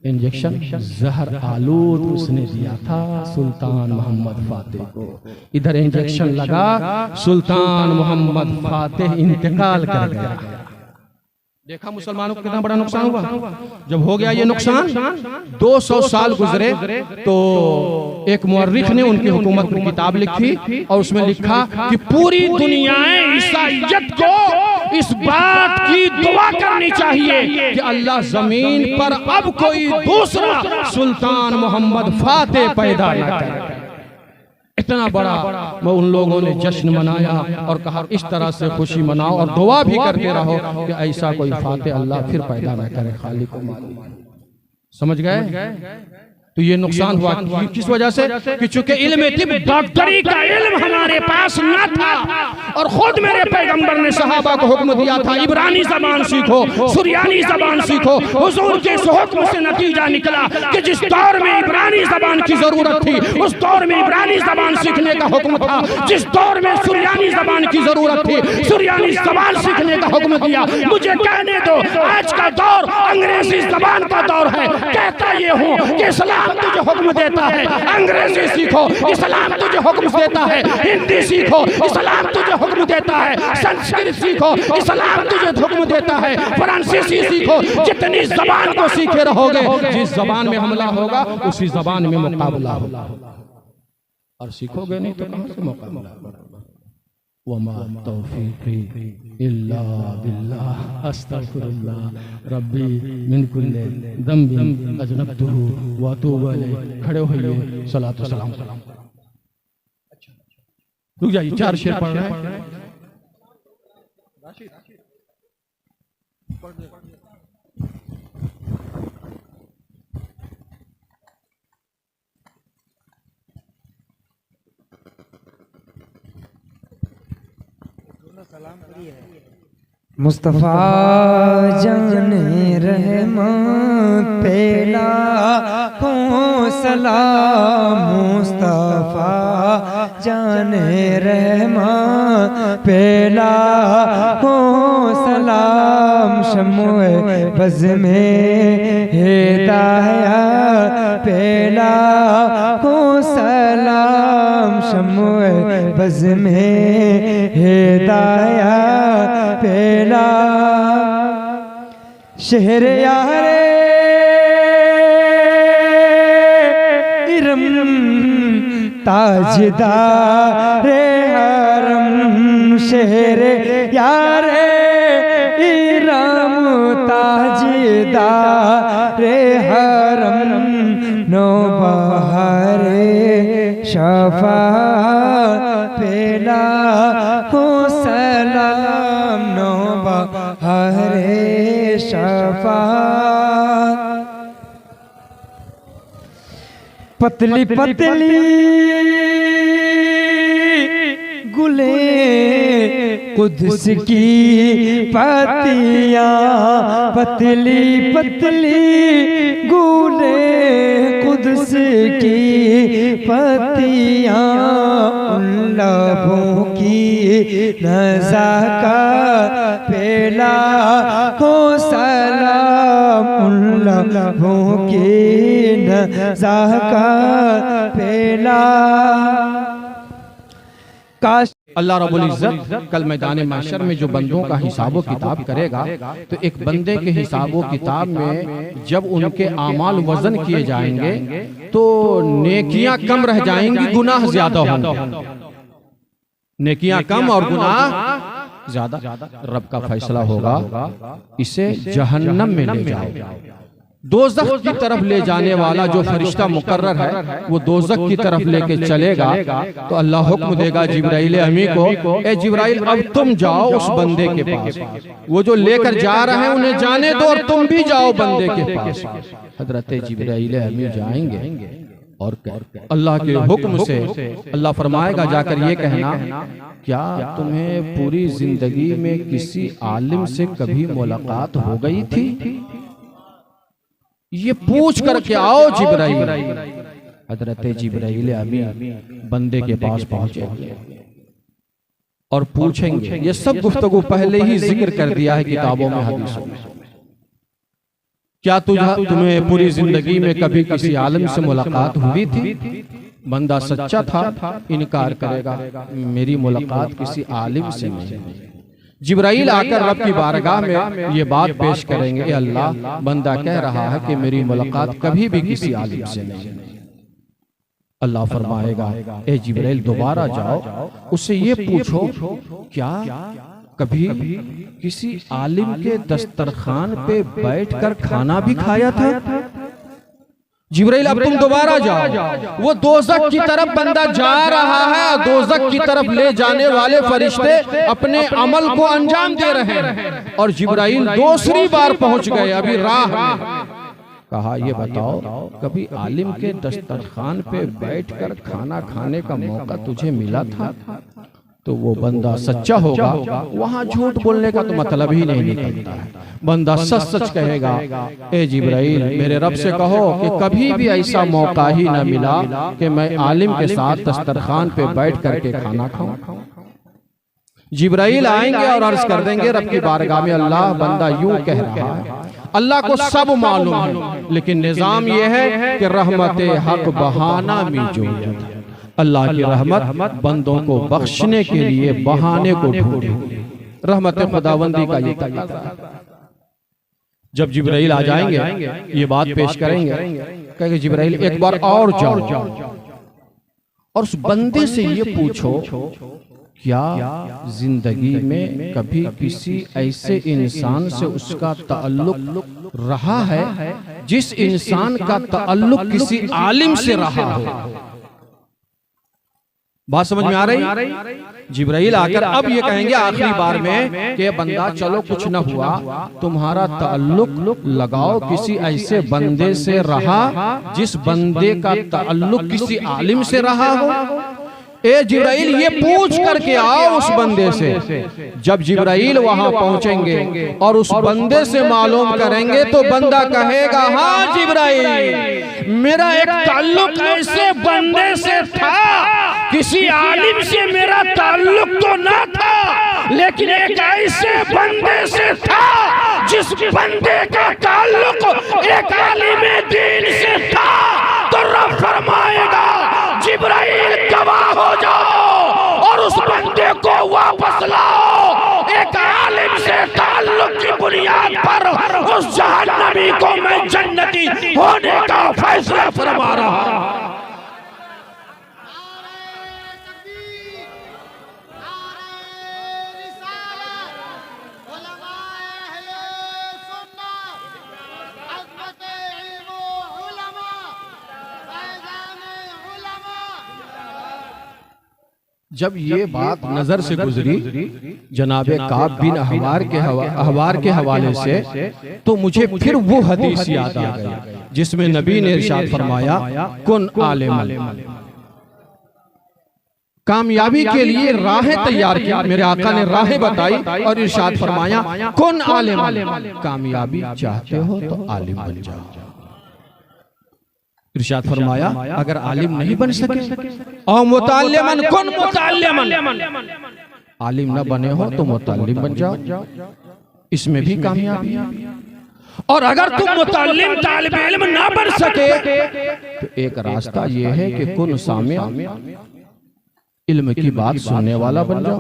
इंजेक्शन जहर आलूद उसने दिया था सुल्तान मोहम्मद फातेह को। इधर इंजेक्शन लगा, सुल्तान मोहम्मद फातेह इंतकाल कर गया। देखा मुसलमानों को कितना बड़ा नुकसान हुआ। जब हो गया ये नुकसान, 200 साल गुजरे तो एक मुअर्रिख ने उनकी हुकूमत की किताब लिखी और उसमें लिखा कि पूरी दुनियाएं ईसाइयत को इस बात की दुआ करनी चाहिए कि अल्लाह जमीन पर अब कोई दूसरा सुल्तान मोहम्मद फातेह पैदा न करे। इतना बड़ा वो उन लोगों ने जश्न मनाया और कहा इस तरह से खुशी मनाओ और दुआ भी करते रहो कि ऐसा कोई फातेह अल्लाह फिर पैदा न करे, खालिक को मालूम। समझ गए? तो ये नुकसान हुआ किस वजह से? कि चूंकि इल्म तिब डॉक्टरी का इल्म हमारे पास न था और खुद मेरे पैगंबर ने सहाबा को हुक्म दिया था इब्रानी जबान सीखो, सुरियानी जबान सीखो। हुजूर के इस हुक्म से नतीजा निकला कि जिस दौर में इब्रानी जबान की जरूरत थी उस दौर में इब्रानी जबान सीखने का हुक्म था, जिस दौर में सुरियानी जबान की जरूरत थी सुरियानी जबान सीखने का हुक्म दिया। मुझे कहने दो, आज का दौर अंग्रेजी जबान का दौर है। कहता ये हूँ कि इस्लाम तुझे हुक्म देता है अंग्रेजी सीखो, इस्लाम तुझे हुक्म देता है हिंदी सीखो, इस्लाम तुझे हुक्म देता है संस्कृत सीखो, इस्लाम तुझे हुक्म देता है फ्रांसीसी सीखो। जितनी जबान को सीखे रहोगे, जिस जबान में हमला होगा उसी जबान में मुकाबला होगा, और सीखोगे नहीं तो कहां से मुकाबला होगा। वमा तौफीकी इल्ला बिल्लाह अस्तगफिरुल्लाह रब्बी मिन कुल्ली ज़ंबिन अज़नबतुहु व अतूबु इलैहि। खड़े होइए, सलातो सलाम। रुक जाइए, 4 शेर पढ़ रहे हैं। मुस्तफा जाने रहमान पेला हो सलाम, मुस्तफा जाने रहमान पेला हो सलाम। शम्मे बज़ में हिदायत पेला हो सलाम, शम्मे बज़ में हिदायत पेला। शहर यारे इरम ताजदारे हरम, शहर यारे इरम ताजदारे हरम। शफा पेला हो सलाम नौबा हरे शफा। पतली पतली गुले कुद्स की पतियाँ, पतली पतली गुले कुद्स की पतियाँ, उन लबों की नज़ाकत पेला हो सलाम, उन लबों की नज़ाकत पेला। काश अल्लाह रब्बुल इज़्ज़त कल मैदान महशर में जो बंदों का हिसाबो किताब करेगा, तो एक बंदे के हिसाबो किताब में जब उनके आमाल वजन किए जाएंगे तो नेकियां कम रह जाएंगी, गुनाह ज्यादा होंगे। नेकियां कम और गुनाह ज्यादा। रब का फैसला होगा, इसे जहन्नम में ले जाओ। दोज़ख की तरफ ले जाने वाला जो फरिश्ता मुकर्रर है वो दोज़ख की तरफ लेके चलेगा, तो अल्लाह हुक्म देगा जिब्राइल अमी को, ए जिब्राइल अब तुम जाओ उस बंदे के पास, वो जो लेकर जा रहे हैं उन्हें जाने दो और तुम भी जाओ बंदे के पास। हजरत जिब्राइल अमी जाएंगे और अल्लाह के हुक्म से अल्लाह फरमाएगा जाकर ये कहना, क्या तुम्हें पूरी जिंदगी में किसी आलिम से कभी मुलाकात हो गई थी? ये पूछ करके आओ जिब्राइल। हजरत जिब्राइल अमी बंदे के पास पहुंचेंगे और पूछेंगे, ये सब गुफ्तगू पहले ही जिक्र कर दिया है किताबों में, हदीसों में। क्या तुम्हें पूरी जिंदगी में कभी किसी आलिम से मुलाकात हुई थी? बंदा सच्चा था, इनकार करेगा, मेरी मुलाकात किसी आलिम से नहीं। जिब्राइल आकर रब की बारगाह में ये बात पेश करेंगे, अल्लाह बंदा कह रहा है कि मेरी मुलाकात कभी भी किसी आलिम से नहीं। अल्लाह फरमाएगा, ए जिब्राइल दोबारा जाओ, उससे ये पूछो क्या कभी किसी आलिम के दस्तरखान पे बैठकर खाना भी खाया था? जिब्राइल अब तुम दोबारा जाओ, वो दोज़ख की तरफ बंदा जा रहा है, दोज़ख की तरफ ले जाने वाले फरिश्ते अपने अमल को अंजाम दे रहे हैं, और जिब्राइल दूसरी बार पहुंच गए अभी राह में। कहा, ये बताओ कभी आलिम के दस्तरखान पे बैठकर खाना खाने का मौका तुझे मिला था? तो वो बंदा सच्चा होगा, वहां झूठ बोलने का तो मतलब ही नहीं निकलता है। बंदा सच सच कहेगा, ए जिब्राइल मेरे रब से कहो कि कभी भी ऐसा मौका ही न मिला कि मैं आलिम के साथ दस्तरखान पे बैठ करके खाना खाऊं। जिब्राइल आएंगे और अर्ज कर देंगे रब की बारगाह में, अल्लाह बंदा यूं कह रहा है, अल्लाह को सब मालूम है, लेकिन निजाम यह है कि रहमत हक बहाना मौजूद। अल्लाह की रहमत बंदों को बख्शने के लिए बहाने को ढूंढे। रहमत खुदावंदी का ये तकाज़ा। जब जिब्राइल आ जाएंगे ये बात पेश करेंगे, कहेंगे जिब्राइल एक बार और जाओ और उस बंदे से ये पूछो, क्या जिंदगी में कभी किसी ऐसे इंसान से उसका ताल्लुक रहा है जिस इंसान का ताल्लुक किसी आलिम से रहा हो? बात समझ में आ रही? जिब्राइल आकर अब ये कहेंगे आखिरी बार में कि बंदा चलो कुछ न हुआ, तुम्हारा ताल्लुक लगाओ किसी ऐसे बंदे से रहा जिस बंदे का ताल्लुक किसी आलिम से रहा हो। ए जिब्राइल ये पूछ करके आओ उस बंदे से। जब जिब्राइल वहां पहुंचेंगे और उस बंदे से मालूम करेंगे तो बंदा कहेगा, हाँ जिब्राइल मेरा एक ताल्लुक ऐसे बंदे से था, किसी आलिम से मेरा ताल्लुक तो ना था, लेकिन एक ऐसे बंदे से था जिस बंदे का ताल्लुक एक आलिम दीन से था। तो रब फरमाएगा जिब्राइल गवाह हो जाओ और उस बंदे को वापस लाओ। एक आलिम से ताल्लुक की बुनियाद पर उस जहन्नमी को मैं जन्नती होने का फैसला फरमा रहा हूं। जब ये बात नजर से गुजरी जनाबे काब बिन अहबार के हवाले से, तो मुझे फिर वो हदीस याद आ गई जिसमें नबी ने इरशाद फरमाया कुन आलिमन। कामयाबी के लिए राहें तैयार की, मेरे आका ने राहें बताई और इरशाद फरमाया कुन आलिमन, कामयाबी चाहते हो तो आलिम बन जाओ। इरशाद फरमाया अगर आलिम नहीं बन सके और मुताल्लिमन कुन मुताल्लिमन, आलिम न बने हो तो मुताल्लिम बन जाओ, इसमें भी कामयाबी है। और अगर तुम मुताल्लिम तालिब इल्म ना बन सके तो एक रास्ता ये है कि कुन सामिया, इल्म की बात सुनने वाला बन जाओ।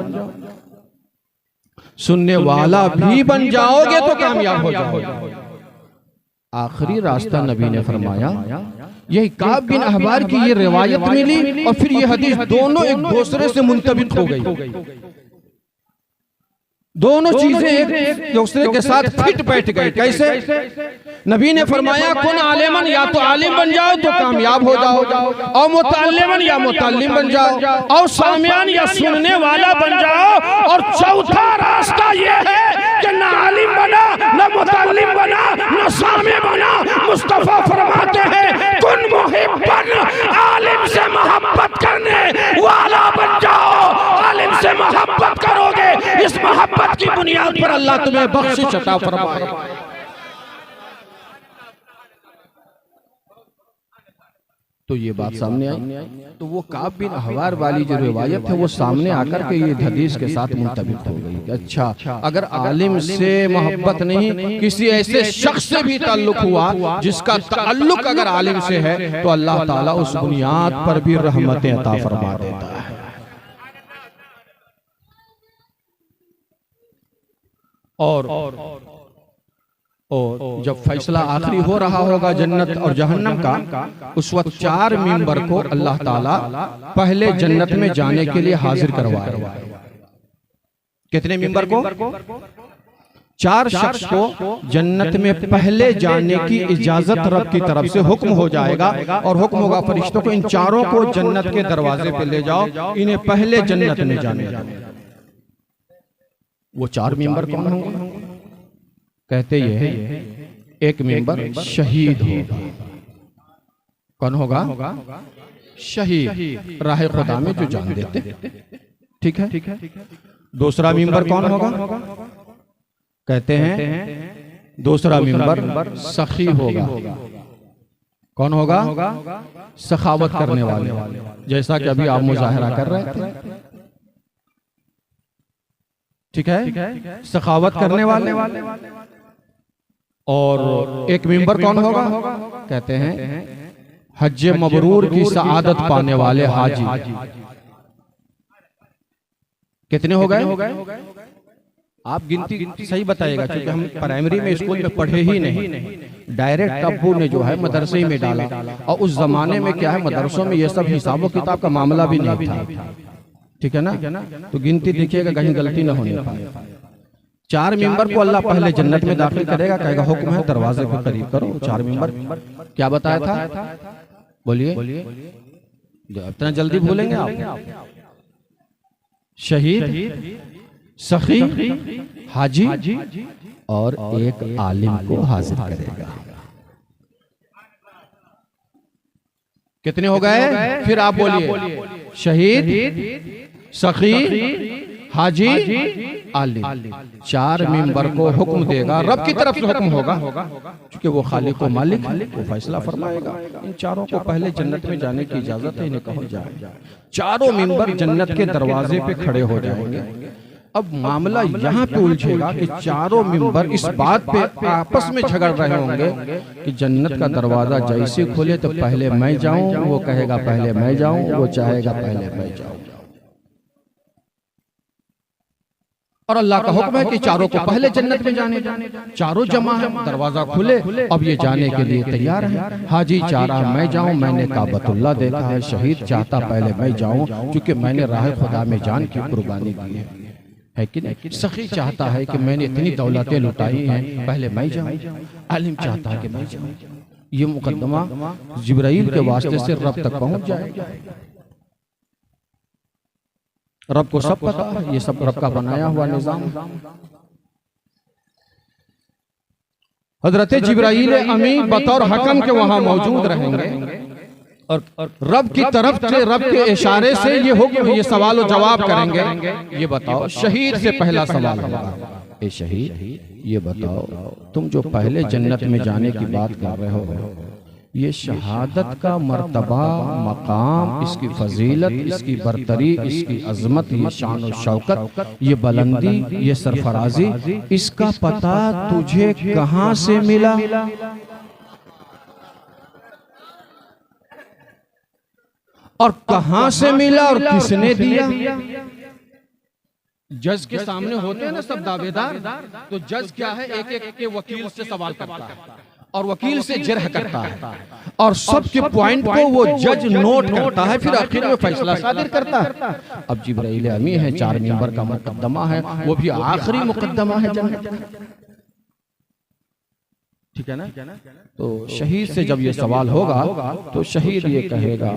सुनने वाला भी बन जाओगे तो कामयाब हो जाओगे। आखिरी रास्ता नबी ने फरमाया, यही काब बिन अहबार की ये रिवायत मिली और फिर ये हदीस दोनों एक दूसरे से मुंतबिक हो गई। दोनों चीजें एक दूसरे के साथ फिट बैठ गई। कैसे? नबी ने फरमाया कुन आलिमन, या तो आलिम बन जाओ तो कामयाब हो जाओ, और मुताल्लिमन या मुताल्लिम बन जाओ, और सामियान या सुनने वाला बन जाओ। और चौथा रास्ता ये है कि ना आलिम बना, ना मुताल्लिम बना, ना सामी बना। मुस्तफा फरमाते हैं कुन मुहिब्बन, आलिम से मोहब्बत करने वाला बन जाओ। आलिम से मोहब्बत करोगे, इस मोहब्बत की बुनियाद पर अल्लाह तुम्हें बख्शिश अता फरमाए। तो ये बात सामने आई। तो वो काब बिन अहबार वाली जो रिवायत है वो सामने आकर के ये हदीस के साथ मुंतबिक हो गई। अच्छा, अगर आलिम से मोहब्बत नहीं, किसी ऐसे शख्स से भी ताल्लुक हुआ जिसका ताल्लुक अगर आलिम से है, तो अल्लाह ताला उस बुनियाद पर भी रहमतें अता फरमा देता है। और जब फैसला आखिरी हो रहा होगा जन्नत और जहन्नम का, उस वक्त 4 मेंबर को अल्लाह ताला पहले जन्नत में जाने के लिए हाजिर करवाएगा। कितने मेंबर को? 4 शख्स को जन्नत में पहले जाने की इजाजत रब की तरफ से हुक्म हो जाएगा, और हुक्म होगा फरिश्तों को इन 4 को जन्नत के दरवाजे पे ले जाओ, इन्हें पहले जन्नत में जाने जाओ। वो 4 मेंबर कौन होंगे? कहते ये है, एक मेंबर शहीद होगा। कौन होगा? शहीद, राह खुदा में जो जान देते। ठीक है। दूसरा मेंबर कौन होगा? कहते हैं दूसरा मेंबर सखी होगा। कौन होगा? सखावत करने वाले, जैसा कि अभी आप मुजाहरा कर रहे थे। ठीक है, सखावत करने वाले। और एक मेंबर कौन होगा? कहते हैं हज मबरूर की सआदत पाने वाले हाजी। कितने हो गए? आप गिनती सही बताइएगा, क्योंकि हम प्राइमरी में स्कूल में पढ़े ही नहीं। डायरेक्ट अब्बू ने जो है मदरसे में डाला, और उस जमाने में क्या है, मदरसों में ये सब हिसाबो किताब का मामला भी नहीं था। ठीक है ना? तो गिनती देखिएगा कहीं गलती ना होने पाए। 4 मेंबर को अल्लाह पहले जन्नत में दाखिल करेगा, कहेगा हुक्म है दरवाजे को करीब करो। 4 मेंबर क्या बताया था? बोलिए, इतना जल्दी भूलेंगे आप? शहीद, सखी, हाजी और एक आलिम को हाजिर करेगा। कितने हो गए? फिर आप बोलिए, शहीद, सखी, हाजी, आलिम। 4 मेंबर को हुक्म देगा, रब की तरफ से हुक्म होगा, क्योंकि वो खालिक व मालिक वो फैसला फरमाएगा। इन 4 को पहले जन्नत में जाने की इजाजत है, इन्हें कहो जाए। 4 मेंबर जन्नत के दरवाजे पे खड़े हो जाएंगे। अब मामला यहाँ पे उलझेगा कि 4 मेंबर इस बात पे आपस में झगड़ रहे होंगे कि जन्नत का दरवाजा जैसे खोले तो पहले मैं जाऊं, वो कहेगा पहले मैं जाऊं, वो चाहेगा पहले मैं जाऊं। और अल्लाह का हुक्म है कि 4 को पहले जन्नत में जाने। 4 जमा है, दरवाजा खुले, अब ये जाने के लिए तैयार है। हाजी चाह रहा मैं जाऊं, मैंने काबतुल्लाह देखा है। शहीद चाहता पहले मैं जाऊं, क्योंकि मैंने राह खुदा में जान की कुर्बानी की है कि नहीं। सखी चाहता है कि मैंने इतनी दौलतें लुटाई हैं, पहले मैं जाऊं। आलिम चाहता है कि मैं जाऊं। ये मुकद्दमा जिब्राइल के वास्ते से रब तक पहुंच जाएगा। रब को सब पता है, ये सब रब का बनाया हुआ निजाम। हजरत जिब्राईल अमी बतौर हकम के वहां मौजूद रहेंगे और रब की तरफ से, रब के इशारे से ये हुक्म, ये सवाल और जवाब करेंगे। ये बताओ, शहीद से पहला सवाल होगा, ए शहीद ये बताओ, तुम जो पहले जन्नत में जाने की बात कर रहे हो, ये शहादत का मर्तबा, मकाम, इसकी फजीलत, इसकी बरतरी, इसकी अजमत, ये शान और शौकत, ये बुलंदी, ये सरफराजी, इसका पता तुझे कहां से मिला? और कहां से मिला और किसने दिया? जज के सामने होते हैं ना सब दावेदार, तो जज क्या है, एक एक के वकील से सवाल करता है और वकील से जरह करता है और सबके पॉइंट को वो जज नोट करता है, फिर आखिर में फैसला सादिर करता है। अब जिब्राईल अमी है, 4 मेंबर का मुकद्दमा है, वो भी आखिरी मुकद्दमा है जन्नत का, ठीक है ना। तो शहीद से जब ये सवाल होगा तो शहीद ये कहेगा,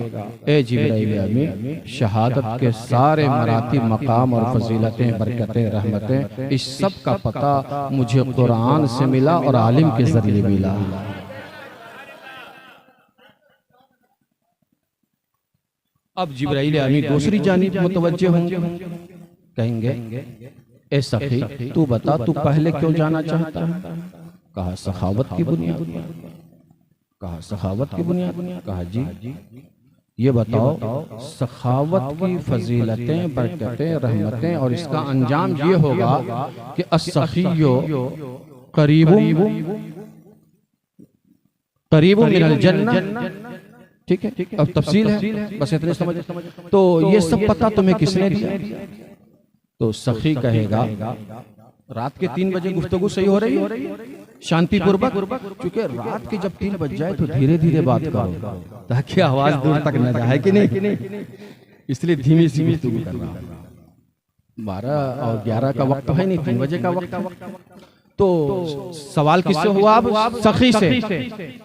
ए जिब्राईल अमी, शहादत के सारे मरातिब, मकाम और फजीलतें, बरकतें, रहमतें, इस सब का पता मुझे कुरान से मिला और आलिम के जरिए मिला। अब जिब्राईल अमी दूसरी जानिब मुतवज्जे होंगे, कहेंगे, ए सखी तू बता, तू पहले क्यों जाना चाहता है? कहा सखावत की बुनियाद। कहा सखावत की बुनियाद। कहा जी ये बताओ, सखावत की फजीलतें, बरकतें, रहमतें और इसका अंजाम ये होगा कि अस्सखियो करीबु मिनल जन्नह। ठीक है, अब तफसील है, बस इतने समझ। तो ये सब पता तुम्हें किसने दिया? तो सखी कहेगा, रात के 3 बजे गुफ्तगू सही हो रही है, शांतिपूर्वक, क्योंकि रात के जब 3 बज जाए तो धीरे धीरे बात करो ताकि आवाज दूर तक न जाए, कि नहीं, इसलिए धीमी सी गुफ्तगू कर रहा हूं। 12 और 11 का वक्त है नहीं, 3 बजे का वक्त है। तो सवाल किससे हुआ? अब सखी से।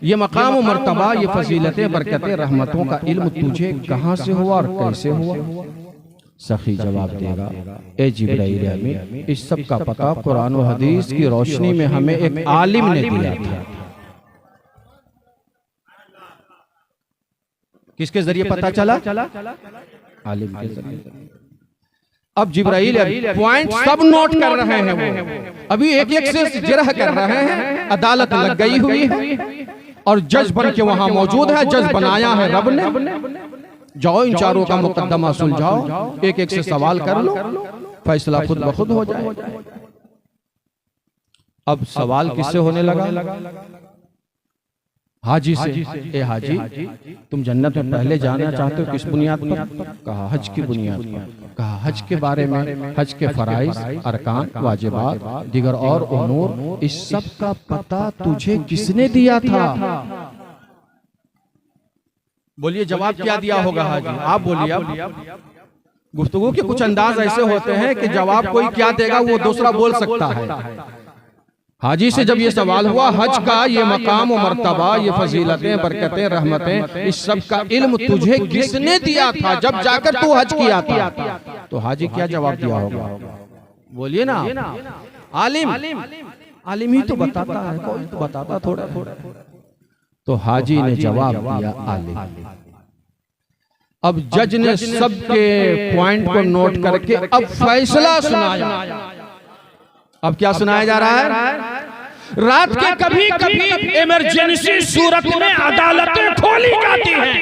ये मकाम और मर्तबा, ये फजीलतें, बरकतें, रहमतों का इल्म तुझे कहां से हुआ और कैसे हुआ? सखी जवाब देगा, ए जिब्राईल अमी, इस सब का पता कुरान और हदीस की रोशनी में हमें एक आलिम ने दिया था। किसके जरिए पता चला? आलिम के जरिए। अब जिब्राईल पॉइंट सब नोट कर रहे हैं, वो अभी एक एक से जरह कर रहे हैं। अदालत लग गई हुई है और जज बन के वहां मौजूद है, जज बनाया है रब ने। जाओ इन चारों का मुकद्दमा सुलझाओ, एक एक से सवाल कर लो, फैसला खुद ब खुद हो जाए। अब सवाल किससे होने लगा? हाजी से। ए हाजी, तुम जन्नत में पहले जाना चाहते हो, किस बुनियाद पर? कहा हज की बुनियाद पर। कहा हज के बारे में, हज के फराइज, अरकान, वाजिबात, दिगर और उमूर, इस सब का पता तुझे किसने दिया था? बोलिए जवाब क्या दिया होगा हाजी? आप बोलिए। अब गुफ्तगू के कुछ अंदाज ऐसे होते हैं कि जवाब कोई क्या देगा वो दूसरा बोल सकता है। हाजी से जब ये सवाल हुआ, हज का ये मकाम और मर्तबा, ये फजीलतें, बरकतें, रहमतें, इस सब का इल्म तुझे किसने दिया था जब जाकर तू हज किया था? तो हाजी क्या जवाब दिया होगा? बोलिए ना। आलिम। आलिम ही तो बताता है, कोई तो बताता थोड़ा थोड़ा। तो हाजी ने जवाब दिया आलिम। अब जज ने सबके पॉइंट को नोट करके अब फैसला सुनाया। अब क्या सुनाया जा रहा है? रात के कभी कभी इमरजेंसी सूरत में अदालतें खोली जाती हैं,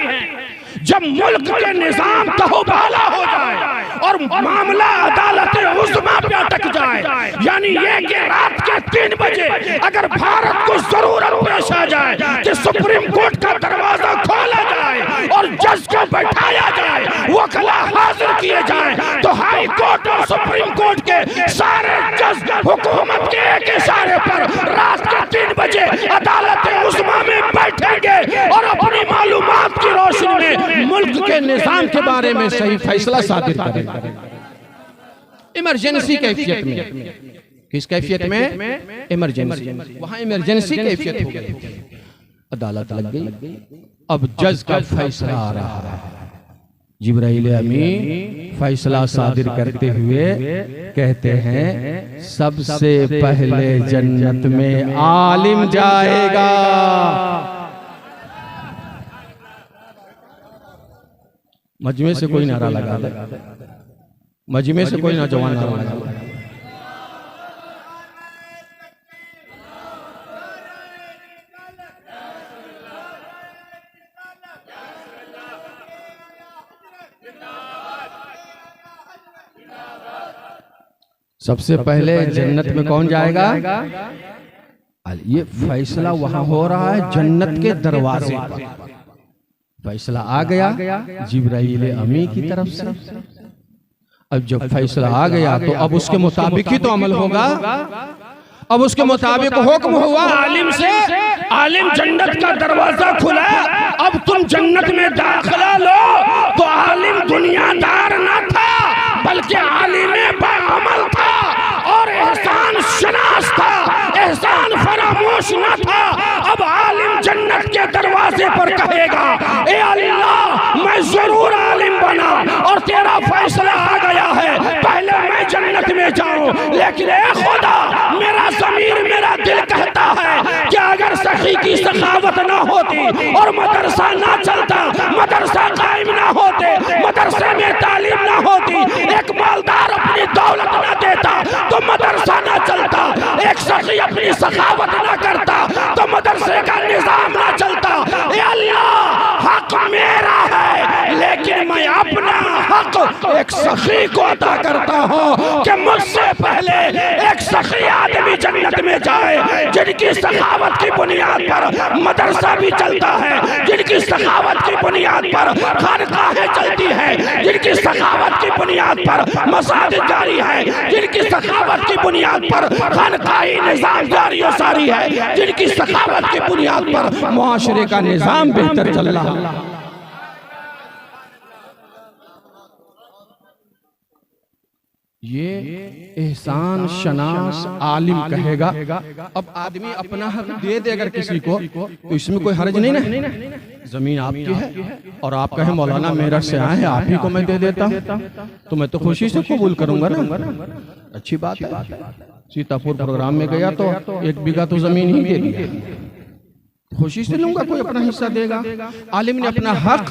जब मुल्क के निजाम तहबाला हो जाए और मामला अदालत उस्मा पे अटक जाए, यानी ये कि रात के 3 बजे अगर भारत को जरूरत पेश आ जाए कि सुप्रीम कोर्ट का दरवाजा खोला जाए और जज को बैठाया जाए, वकला हाजिर किए जाए, तो हाई कोर्ट और सुप्रीम कोर्ट के सारे जज हुकूमत के एक इशारे पर रात के 3 बजे अदालत उस्मा में बैठेंगे और अपनी मालूमात की रोशनी में मुल्क के निजाम के बारे में सही फैसला साबित करेंगे। इमरजेंसी कैफियत में। किस कैफियत में? इमरजेंसी। वहां इमरजेंसी कैफियत हो गई, अदालत लग गई। अब जज का फैसला आ रहा है। जिब्राइल अमी फैसला सादिर करते हुए कहते हैं सबसे पहले जन्नत में आलिम जाएगा। मजमे से कोई नारा लगा दे, मजमे से कोई नौजवान नारा लगा दे। सबसे पहले जन्नत में कौन जाएगा? ये फैसला वहां हो रहा है जन्नत के दरवाजे पर। फैसला आ गया जिब्राइल अमी की तरफ से। अब जब फैसला आ गया तो अब उसके मुताबिक ही तो अमल होगा। अब उसके मुताबिक हुक्म हुआ आलिम से, आलिम जन्नत का दरवाजा खुला, अब तुम जन्नत में दाखिला लो। तो आलिम दुनियादार ना था बल्कि आलिम बाअमल था और एहसान शनास था, एहसान फरामोश न था। अब आलिम जन्नत के दरवाजे पर कहेगा ए अल्लाह मैं जरूर आलिम बना और तेरा फैसला आ गया है, पहले मैं जन्नत में जाऊं, लेकिन ए खुदा मेरा ज़मीर मेरा दिल कहता है कि अगर सखी की सखावत ना होती और मदरसा ना चलता, मदरसा कायम ना होते, मदरसे में तालीम ना होती, एक मालदार अपनी दौलत ना देता तो मदरसा ना चलता, एक सखी अपनी सखावत ना करता तो मदरसे का निजाम ना चलता। ए अल्लाह हक मेरा है लेकिन मैं अपना हक एक सखी को अदा करता हूँ कि मुझसे पहले एक सखी आदमी जन्नत में जाए जिनकी सखावत की बुनियाद पर मदरसा भी चलता है, जिनकी सखावत की बुनियाद पर खानकाहें चलती है, जिनकी सखावत की बुनियाद पर मसाजिद जारी है, जिनकी सखावत की बुनियाद पर खानकाही निजाम जारी और सारी है, जिनकी सखावत की बुनियाद पर मुआशरे का निजाम बेहतर चल रहा है। ये एहसान शनास आलिम कहेगा। अब आदमी अपना हक दे दे अगर किसी को तो इसमें कोई हर्ज नहीं ना। जमीन आपकी है और आप कहें मौलाना मेरठ से आए हैं आप ही को मैं दे देता हूं तो मैं तो खुशी से कबूल करूंगा ना, अच्छी बात है। सीतापुर प्रोग्राम में गया तो 1 बीघा तो जमीन ही दे दी, खुशी से लूंगा, कोई अपना हिस्सा देगा। आलिम ने अपना हक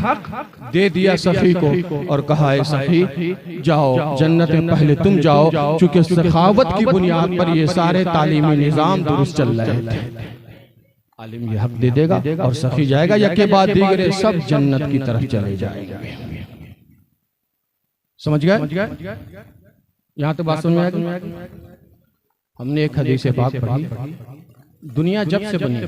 दे दिया सखी को और कहा है सखी जाओ जन्नत में पहले तुम जाओ, क्योंकि सखावत की बुनियाद पर ये सारे तालीमी निजाम दुरुस्त चल रहे थे। आलिम ये हक दे देगा और सखी जाएगा, या के बाद दीगरे सब जन्नत की तरफ चले जाएंगे। समझ गए? यहाँ तो बात समझ में आ गई। हमने एक हदीस पाक पढ़ी, दुनिया जब से बनी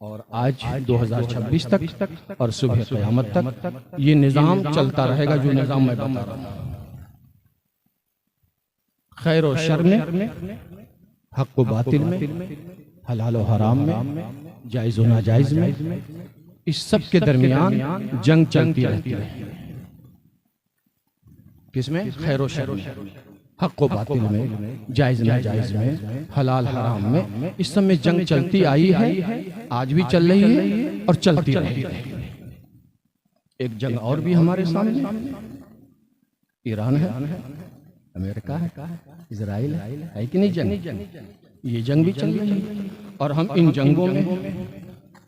और आज 2026 तक और सुबह क़यामत तक ये निजाम चलता रहेगा जो निजाम मैं बता रहा हूँ। खैर और शर में, हक व बातिल में, हलाल और हराम में, जायज़ और नाजायज में, इस सब के दरमियान जंग चलती रहती है। किसमें? खैर और शर में, हक व बातिल में, जायज नाजायज में, हलाल हराम में, इस सब में जंग चलती आई है, आज भी चल रही है और चलती रहेगी। एक जंग और भी हमारे सामने, ईरान है, अमेरिका है, इजराइल है कि नहीं जंग? ये जंग भी चल रही है और हम इन जंगों में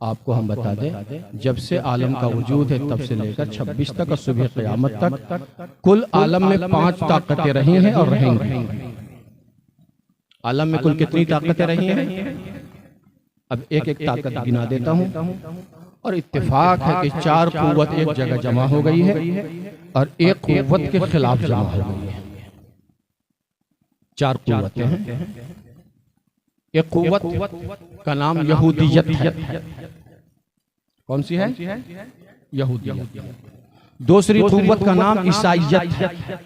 आपको हम बता दें जब से आलम का वजूद है तब से लेकर 26 तक और सुबह क़यामत तक कुल आलम में 5 ताकतें रही हैं और रहेंगी। आलम में कुल कितनी ताकतें रही हैं? अब एक एक ताकत गिना देता हूं और इत्तेफाक है कि 4 कुव्वत एक जगह जमा हो गई है और एक कुव्वत के खिलाफ जमा हो गई है। 4 कुव्वतें हैं। एक कुव्वत का नाम यहूदियत है। कौन सी है? यहूदियत। दूसरी कुव्वत का नाम ईसाइयत है।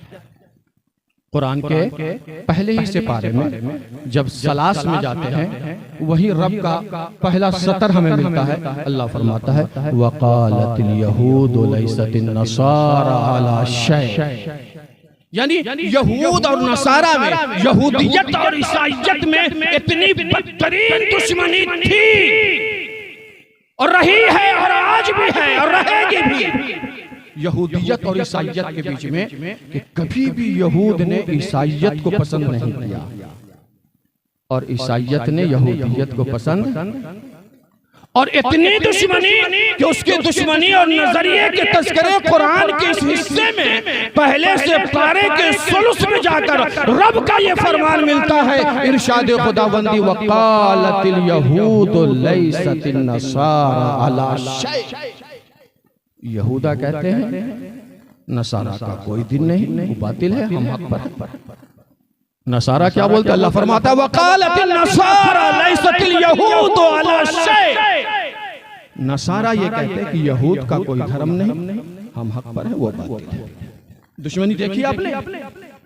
कुरान के पहले ही से पारे में जब सलास में जाते हैं वही रब का पहला सतर हमें मिलता है। अल्लाह फरमाता है वक़ालतिल यहूदु लैसतिन नसारा अला शै, यानी यहूद और नसारा में, यहूदियत और ईसाइयत में इतनी बदतरीन दुश्मनी थी और रही है और आज भी है और रहेगी भी। यहूदियत और ईसाइयत के बीच में कि कभी भी यहूद ने ईसाइयत को पसंद नहीं किया और ईसाइयत ने यहूदियत को पसंद, और इतनी दुश्मनी कि उसकी दुश्मनी और नजरिए के तस्करे कुरान के इस हिस्से में पहले से पारे के सुलुस में जाकर रब का ये फरमान मिलता है, इरशाद खुदाबंदी वक़ालतिल यहूद लैसतिन नसारा अला शै। यहूदा कहते हैं नसारा का कोई दिन नहीं, वो बातिल है, हम हक पर हैं। नसारा क्या बोलते हैं? अल्लाह फरमाता है वक़ालतिन नसारा लैसतिल यहूद अला शै। नसारा ये कहते हैं कि यहूद का कोई धर्म नहीं, हम हक पर हैं, वो बातिल है। दुश्मनी देखी आपने?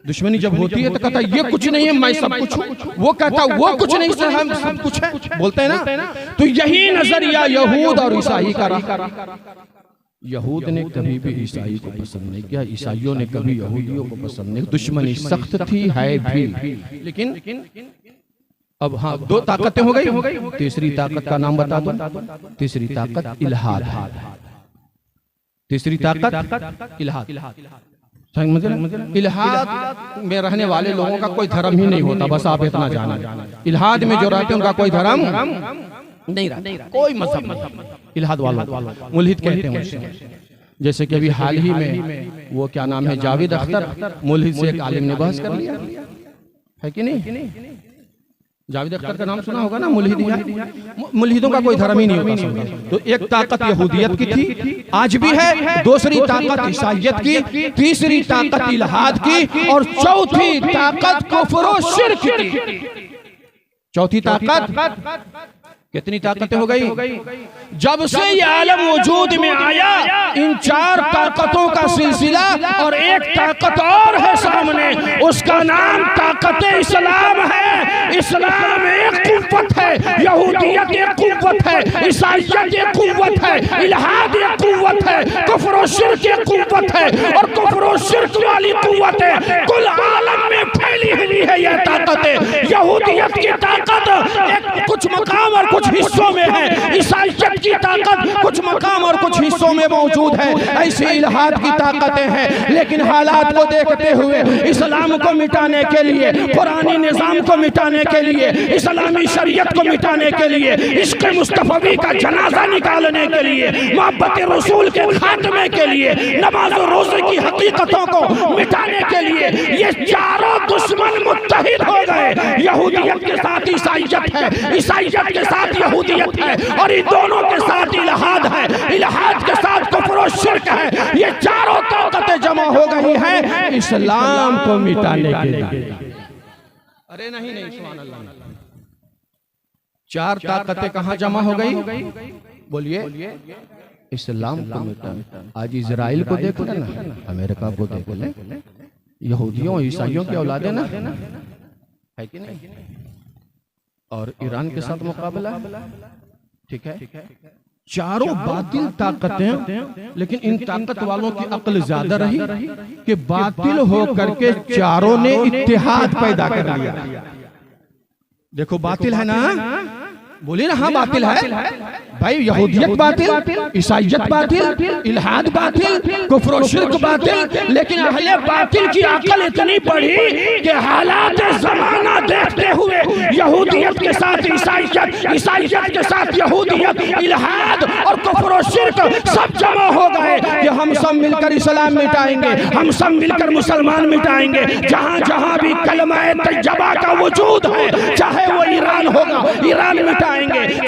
दुश्मनी जब होती है तो कहता है ये कुछ नहीं है, मैं सब कुछ हूं, वो कहता है वो कुछ नहीं है, हम सब कुछ है, बोलते हैं ना। तो यही नजरिया यहूद और ईसाई का रहा। यहूद ने कभी भी ईसाई को पसंद नहीं किया, ईसाइयों ने कभी यहूदियों को पसंद नहीं। दुश्मनी सख्त थी, है भी, लेकिन अब हाँ, दो ताकतें हो गई। तीसरी ताकत का नाम बता दो। तीसरी ताकत इल्हाद है। तीसरी ताकत इल्हाद। इल्हाद में रहने वाले लोगों का कोई धर्म ही नहीं होता, बस आप इतना जाना। इल्हाद में जो रहते हैं उनका कोई धर्म नहीं रहता, कोई मजहब। इल्हाद वालों मुल्हिद कहते हैं उसे। जैसे कि अभी हाल ही में वो क्या नाम है, जावेद अख्तर, मुल्हिद से एक आलिम ने बहस कर लिया है कि नहीं? जावेद अख्तर का नाम सुना होगा ना, मुल्हिदों का कोई धर्म ही नहीं होता। तो एक ताकत यहूदियत की थी, आज भी है। दूसरी ताकत ईसाइयत की, तीसरी ताकत इल्हाद की, और चौथी ताकत कुफ्र और शिर्क की। चौथी ताकत, कितनी ताकतें हो गई? जब से ये आलम वजूद में आया, इन चार ताकतों का सिलसिला, और एक ताकत और है सामने, उसका नाम ताकत इस्लाम है। इस्लाम एक कुव्वत है, यहूदियत एक कुव्वत है, ईसाइयत एक कुव्वत है, इल्हाद एक कुव्वत है, कुफ्र और शिर्क एक कुव्वत है, और कुफ्र और शिर्क वाली कुव्वतें कुल आलम में फैली हुई है। यह ताकतें, यहूदियत की ताकत कुछ मकाम और कुछ हिस्सों में है, ईसाइयत की ताकत कुछ मकाम और कुछ हिस्सों में मौजूद है, ऐसी इल्हाद की ताकतें हैं। लेकिन हालात को देखते हुए, इस्लाम को मिटाने के लिए, कुरानी निजाम को मिटाने के लिए, इस्लामी शरीयत को मिटाने के लिए, इश्क़ मुस्तफ़वी का जनाजा निकालने के लिए, मोहब्बत रसूल के खात्मे के लिए, नमाज और रोज़े की हकीकतों को मिटाने के लिए ये चारों दुश्मन मुत्तहिद हो गए। यहूदियत के साथ ईसाइयत है, ईसाइयत के साथ यहूदियत है, और इन दोनों के साथ इल्हाद है, इल्हाद के साथ कुफ्र और शिर्क है। ये चारों ताकतें जमा हो गई हैं इस्लाम को मिटाने के लिए। अरे नहीं, सुभान अल्लाह। चार ताकतें कहां जमा हो गई? बोलिए, इस्लाम को मिटाने। आज इजराइल को देख लेना, अमेरिका को देख ले, यहूदियों ईसाइयों की औलादें ना, है कि नहीं? और ईरान के साथ मुकाबला, ठीक है। चारों बातिल ताकतें, लेकिन इन ताकत वालों की अक्ल ज्यादा रही कि बातिल हो करके चारों ने इत्तेहाद पैदा कर लिया। देखो बातिल है ना, बोलिए ना, हाँ बातिल है भाई। यहूदियत बातिल, ईसाइयत बातिल, इल्हाद बातिल, कुफ्र और शिर्क बातिल, लेकिन अहले बातिल की अकल इतनी बढ़ी कि हालात ज़माना देखते हुए यहूदियत के साथ ईसाइयत, ईसाइयत के साथ यहूदियत, इल्हाद और कुफ्र और शिर्क सब जमा हो गए कि हम सब मिलकर इस्लाम मिटाएंगे, हम सब मिलकर मुसलमान मिटाएंगे। जहाँ जहाँ भी कलमा तैयबा का वजूद है, चाहे वो ईरान होगा, ईरान मिटाएंगे,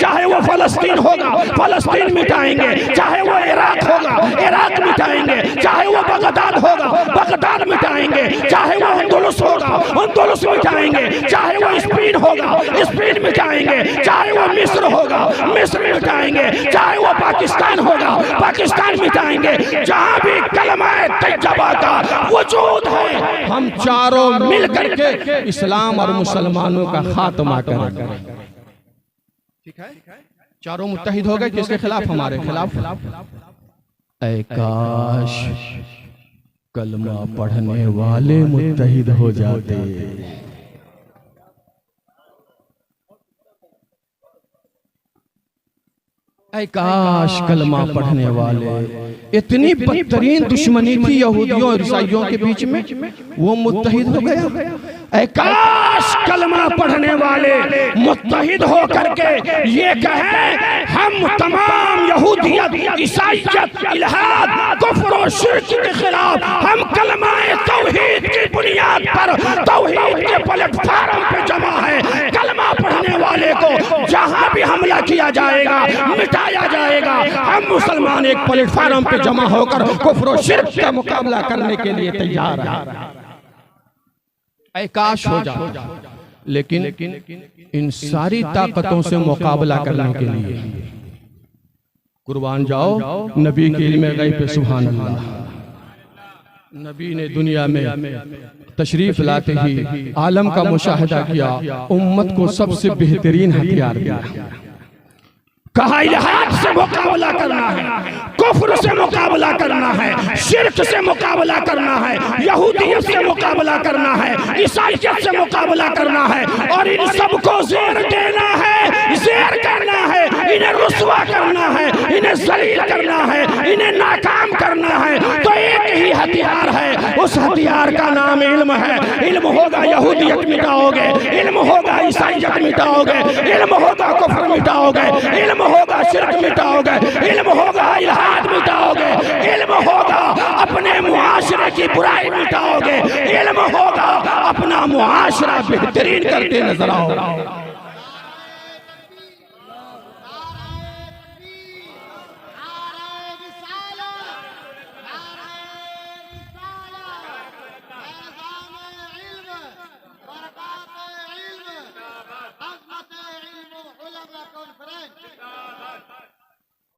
चाहे वो फलस्तीन होगा, फलस्तीन मिटाएंगे, चाहे वो इराक होगा, इराक मिटाएंगे, चाहे वो बगदाद होगा, बगदाद मिटाएंगे, चाहे वो अंदलुस होगा, अंदलुस मिटाएंगे, चाहे वो स्पेन होगा, स्पेन मिटाएंगे, चाहे वो मिस्र होगा, मिस्र मिटाएंगे, चाहे वो पाकिस्तान होगा, पाकिस्तान मिटाएंगे। जहां भी कलमा तैयबा का वजूद है, हम चारों मिलकर के इस्लाम और मुसलमानों का खात्मा करेंगे। ठीक है, चारों मुत्तहिद हो गए, किसके खिलाफ? हमारे खिलाफ। ऐ काश कलमा पढ़ने वाले मुत्तहिद हो जाते। ऐ काश कलमा पढ़ने वाले, इतनी बदतरीन दुश्मनी थी यहूदियों और ईसाइयों के बीच में, वो मुत्तहिद हो गया। ऐ काश कलमा पढ़ने वाले मुत्तहिद हो करके ये कहें हम तमाम यहूदियत, ईसाइयत, इल्हाद, कुफ्र और शिर्क के खिलाफ हम कलमाए तौहीद की बुनियाद पर तौहीद के प्लेटफार्म पे जमा है। कलमा पढ़ने वाले को जहां भी हमला किया जाएगा, मिटाया जाएगा। हम मुसलमान एक प्लेटफार्म पे जमा होकर कुफ्र और शिर्क का मुकाबला करने के लिए तैयार हैं। ऐ काश हो जाए, लेकिन इन सारी ताकतों से मुकाबला करने के लिए कुर्बान जाओ नबी के इल्म गैब पे। सुभान अल्लाह। नबी ने दुनिया में तशरीफ लाते ही आलम का मुशाहिदा किया, उम्मत को सबसे बेहतरीन हथियार दिया। कहा इल्हाद से मुकाबला करना है, कुफ्र से मुकाबला करना है, शिर्क से मुकाबला करना है, यहूदियत से मुकाबला करना है, ईसाइयत से मुकाबला करना है और इन सबको ज़ेर देना है, ज़ेर करना है, इन्हें रुस्वा करना है, इन्हें ज़लील करना है, इन्हें नाकाम करना है। तो एक ही हथियार है, उस हथियार का नाम इल्म है। इल्म होगा यहूदियत मिटाओगे, इल्म होगा ईसाइयत मिटाओगे, इल्म होगा कुफ्र मिटाओगे, इल्म होगा शिर्क मिटाओगे, इल्म होगा इल्हाद मिटाओगे, इल्म होगा अपने मुआशरे की बुराई मिटाओगे, इल्म होगा अपना मुआशरा बेहतरीन करते नजर आओ।